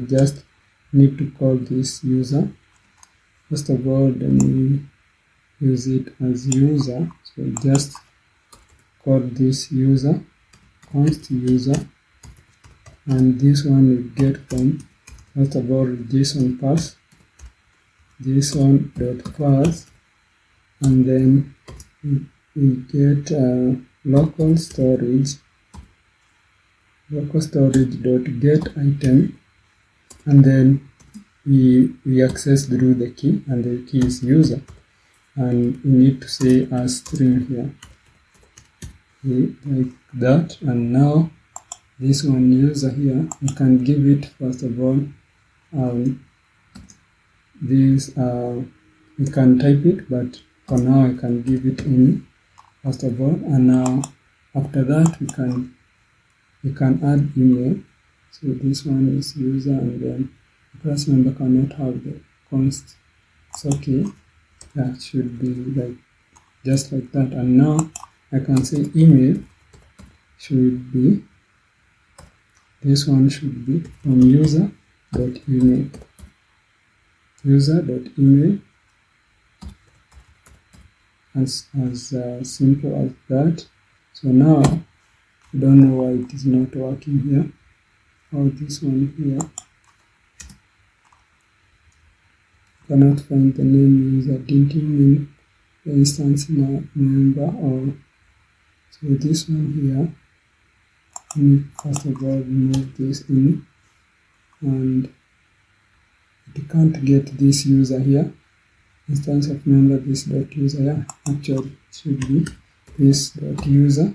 just need to call this user first of all, then we use it as user. So just call this user, const user, and this one we get from first of all JSON pass, JSON.pass, and then we get local storage dot get item, and then we access through the key, and the key is user, and we need to say a string here, like that. And now this one user here, you can give it first of all this you can type it, but for now I can give it in first of all, and now after that we can add email. So this one is user, and then the class member cannot have the const. It's okay. That should be like just like that. And now I can say email should be, this one should be from user.email, as simple as that. So now I don't know why it is not working here, or this one here cannot find the name user, didn't mean the instance member, or so this one here, we first of all remove this in, and it can't get this user here, instance of member this dot user. Yeah, actually it should be this dot user.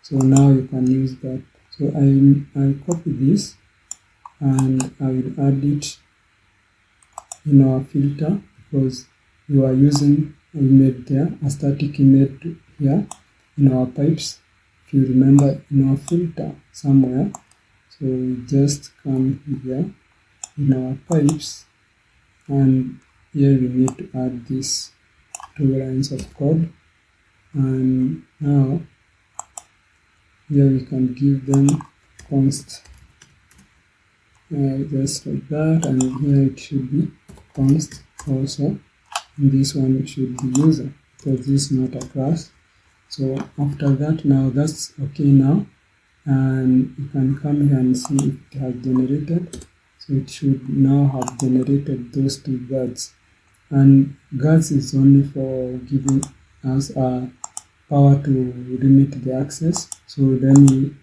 So now you can use that. So I copy this and I will add it in our filter, because you are using image there, a static image here in our pipes, if you remember, in our filter somewhere. So we just come here in our pipes, and here we need to add these 2 lines of code, and now here we can give them const, just like that, and here it should be const also, and this one should be user because this is not a class. So after that, now that's okay now, and you can come here and see if it has generated. So it should now have generated those two guards, and guards is only for giving us a power to limit the access. So then we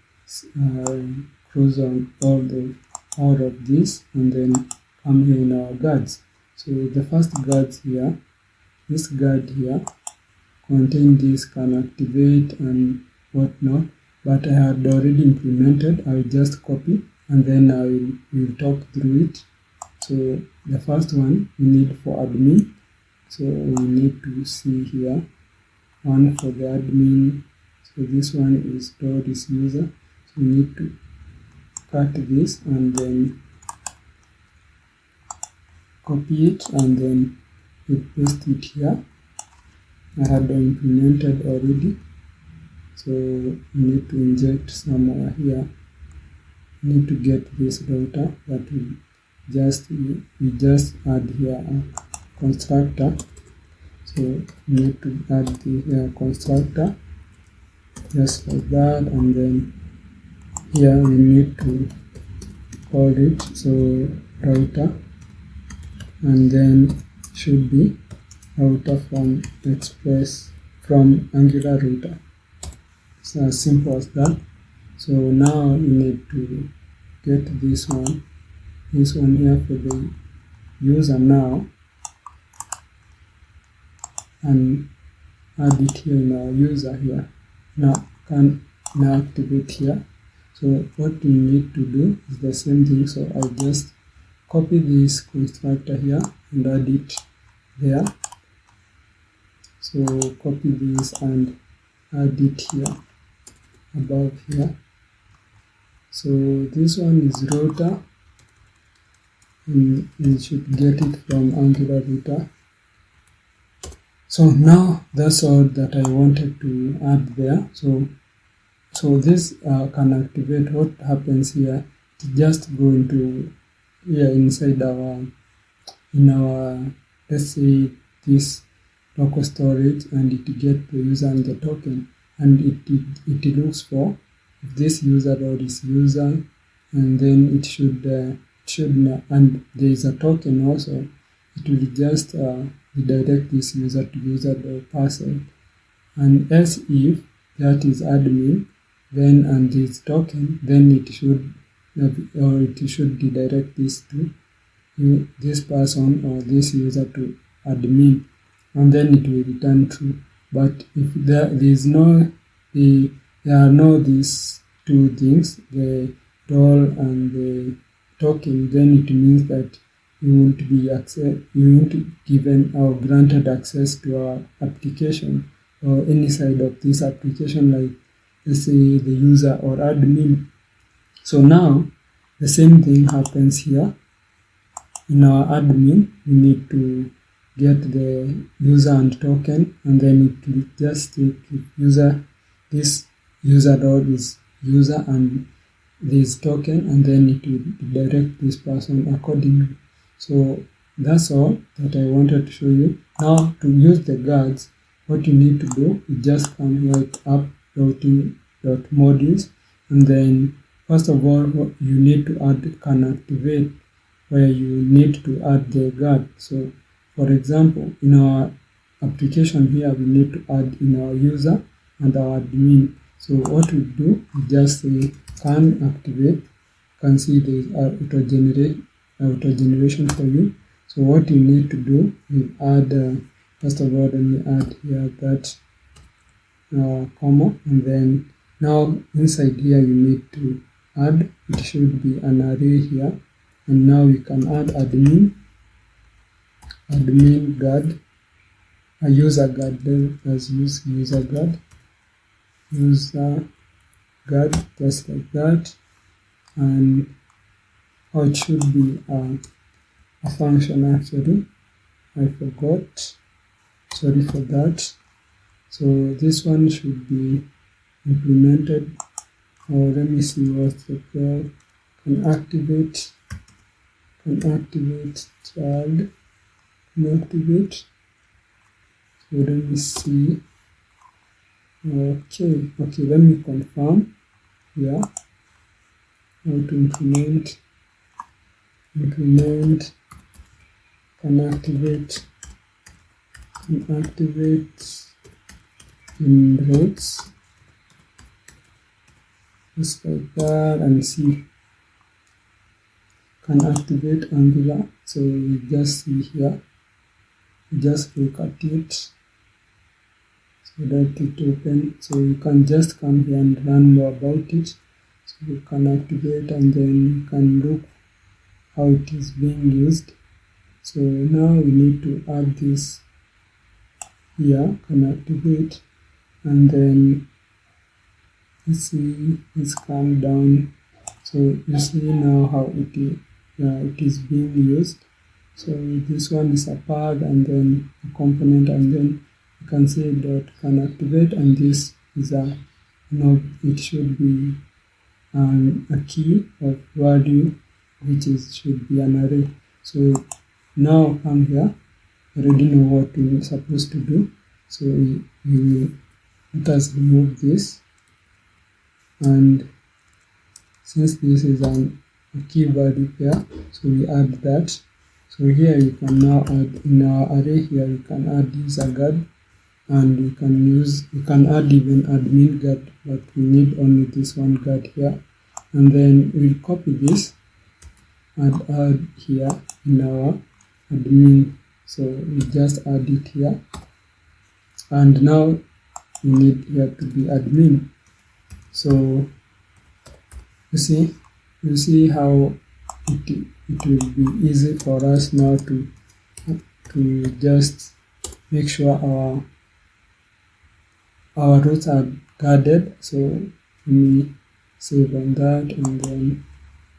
close on all of this and then come here in our guards. So the first guard here, this guard here contain this can activate and whatnot, but I had already implemented. I will just copy and then I will talk through it. So the first one we need for admin, so we need to see here one for the admin. So this one is stored as user, so we need to cut this and then copy it and then we paste it here. I had implemented already, so we need to inject somewhere here. We need to get this router that we just add here a constructor. So we need to add the constructor just like that, and then here we need to call it so router, and then should be router from Angular router. It's as simple as that. So now we need to get this one here for the user now and add it here in our user here. Now can now activate here. So what we need to do is the same thing. So I just copy this constructor here and add it there. So copy this and add it here above here. So this one is router, and you should get it from Angular router. So now that's all that I wanted to add there. So this can activate. What happens here? It just go into here inside our let's say this local storage, and it get the user and the token, and it looks for if this user or this user, and then it should and there is a token also. It will just redirect this user to user the password, and else if that is admin, then and this token, then it should redirect this to this person or this user to admin, and then it will return true. But if there are no these two things, the role and the token, then it means that you won't be given or granted access to our application or any side of this application, like let's say the user or admin. So now the same thing happens here. In our admin, we need to get the user and token, and then it will just take this user role is user and this token, and then it will direct this person accordingly. So that's all that I wanted to show you. Now to use the guards, what you need to do is just come here at app routing.modules, and then first of all you need to add can activate, where you need to add the guard. So for example, in our application here, we need to add in our user and our admin. So what we do, we just say can activate. You can see there is auto generation for you. So what you need to do is add first of all, let me add here that comma, and then now inside here you need to add, it should be an array here, and now you can add admin guard, a user guard. Let's use user guard, just like that, and it should be a function. Actually, I forgot, sorry for that. So this one should be implemented, or let me see what's the call. Can activate child inactivate. So let me see. Okay, let me confirm. Yeah, how to implement can activate in routes, just like that, and see can activate Angular. So we just see here, we just look at it so that it open. So you can just come here and learn more about it. So you can activate and then you can look how it is being used. So now we need to add this here, can activate, and then let's see, let's come down. So you see now how it is being used. So this one is a path and then a component, and then you can say dot can activate, and this is it should be a key of value which should be an array. So now come here, already know what we're supposed to do. So we will let us remove this, and since this is a key value here, so we add that. So here you can now add, in our array here you can add user guard, and you can add even admin guard, but we need only this one guard here. And then we'll copy this and add here in our admin. So we just add it here, and now we need here to be admin. So you see how it will be easy for us now to just make sure our routes are guarded. So let me save on that, and then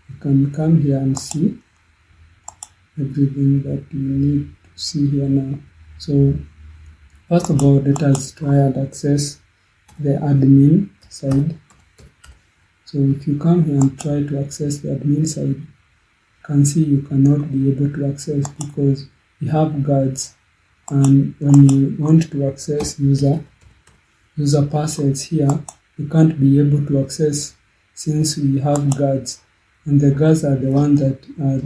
you can come here and see everything that you need to see here now. So first of all, let us try and access the admin side. So if you come here and try to access the admin side, you can see you cannot be able to access because we have guards, and when you want to access user passwords here, you can't be able to access since we have guards, and the guards are the ones that are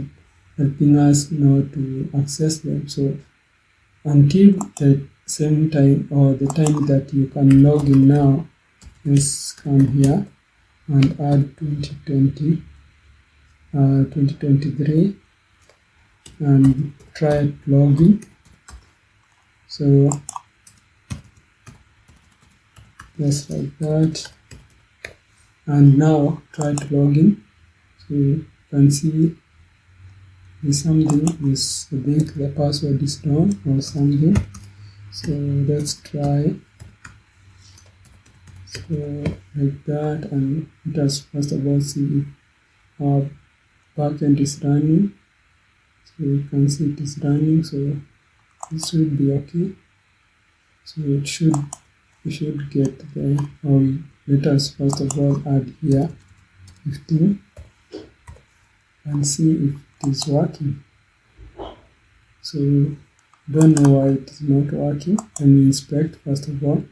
helping us now to access them. So until the same time or the time that you can log in now, let's come here and add 2023 and try login. So just like that, and now try to log in. So you can see there's something, is I think the password is wrong or something. So let's try. So like that, and let us first of all see if our backend is running. So you can see it is running, so this should be okay. So we should get there. Let us first of all add here 15 and see if it is working. So don't know why it is not working. Let me inspect first of all.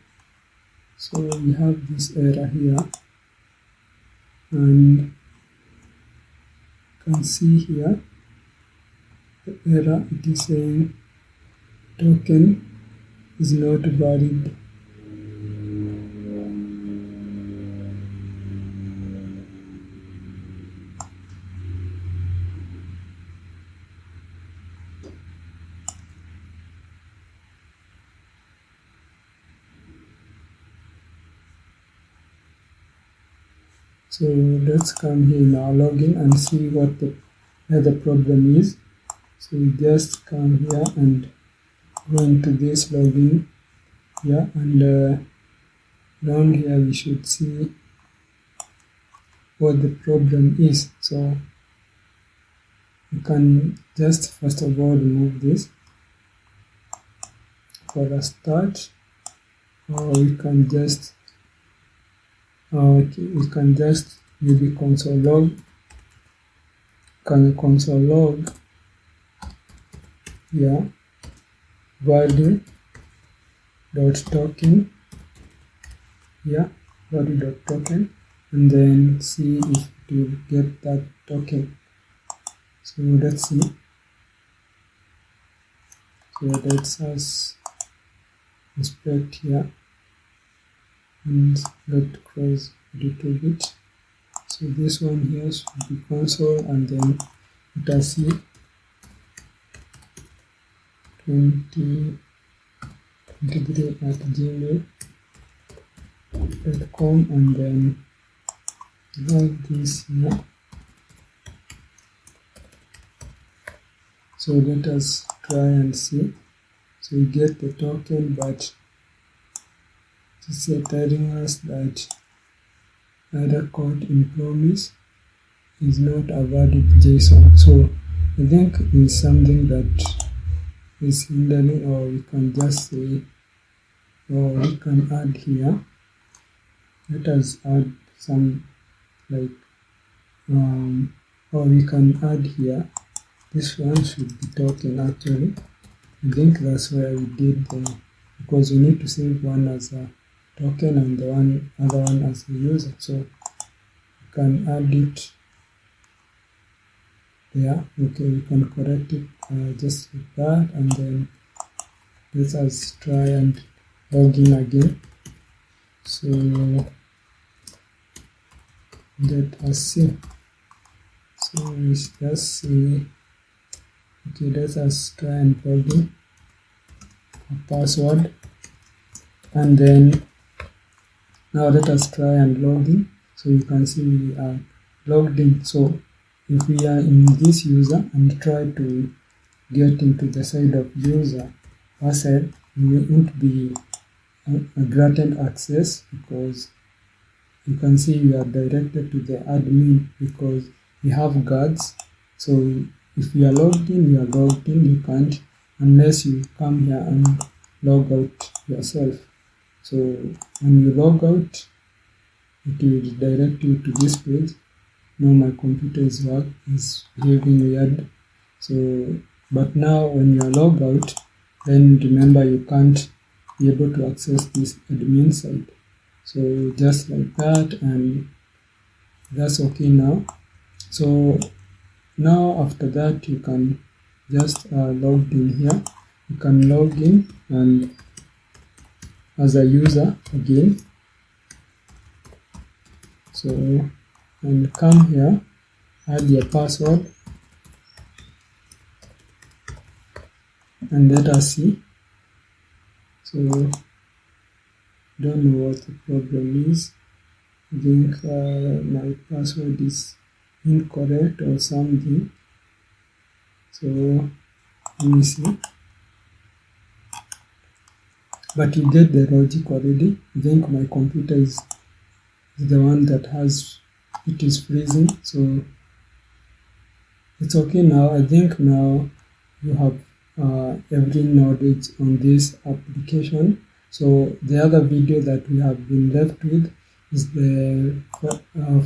So we have this error here, and you can see here the error. It is saying token is not valid. So let's come here in our login and see where the problem is. So we just come here and go into this login here, and down here we should see what the problem is. So we can just first of all remove this for a start, or we can just maybe console log. Console log, yeah, value dot token here, value dot token, and then see if it will get that token. So let's see. So let's us inspect here and let close a little bit. So this one here should be console, and then let us see 2023@gmail.com, and then log this here. So let us try and see. So we get the token, but it's telling us that error code in promise is not a valid JSON. So I think it's something that is hindering, or we can just say, or we can add here. Let us add some like, or we can add here. This one should be token actually. I think that's where we did because we need to save one as a token and the other one as a user. So we can add it there. Okay, we can correct it just like that, and then let us try and log in again. So let us see. So we just see. Okay, let us try and log in a password, and then now let us try and log in. So you can see we are logged in. So if we are in this user and try to get into the side of user password, we won't be granted access, because you can see we are directed to the admin because we have guards. So if you are logged in, you are logged in. You can't unless you come here and log out yourself. So when you log out, it will direct you to this page. Now my computer is behaving weird. So, but now when you are logged out, then remember you can't be able to access this admin side. So just like that, and that's okay now. So now after that, you can just log in here. You can log in and as a user again. So and come here, add your password, and let us see. So don't know what the problem is. I think my password is incorrect or something. So let me see. But you get the logic already. I think my computer is the one that it is freezing. So it's okay now. I think now you have every knowledge on this application. So the other video that we have been left with is the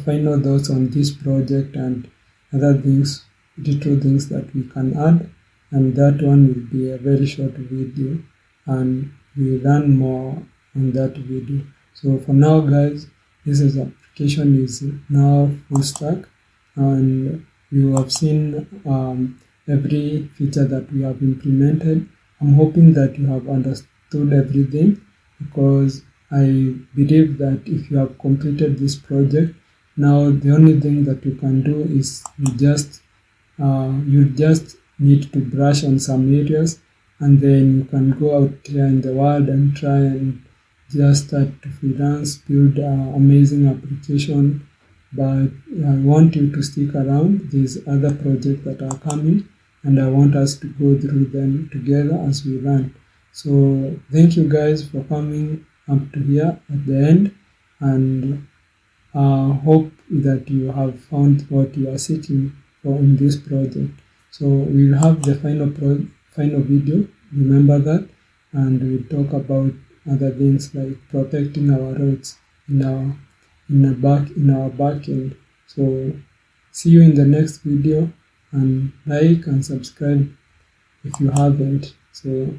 final thoughts on this project and other things, little things that we can add, and that one will be a very short video, and we will learn more on that video. So for now guys, this application is now full stack, and you have seen every feature that we have implemented. I'm hoping that you have understood everything, because I believe that if you have completed this project, now the only thing that you can do is you just need to brush on some areas, and then you can go out there in the world and try and just start to freelance, build an amazing application. But I want you to stick around. There's other projects that are coming, and I want us to go through them together as we learn. So thank you guys for coming up to here at the end, and hope that you have found what you are seeking for in this project. So we'll have the final video, remember that, and we'll talk about other things like protecting our routes in our backend. So see you in the next video, and like and subscribe if you haven't. So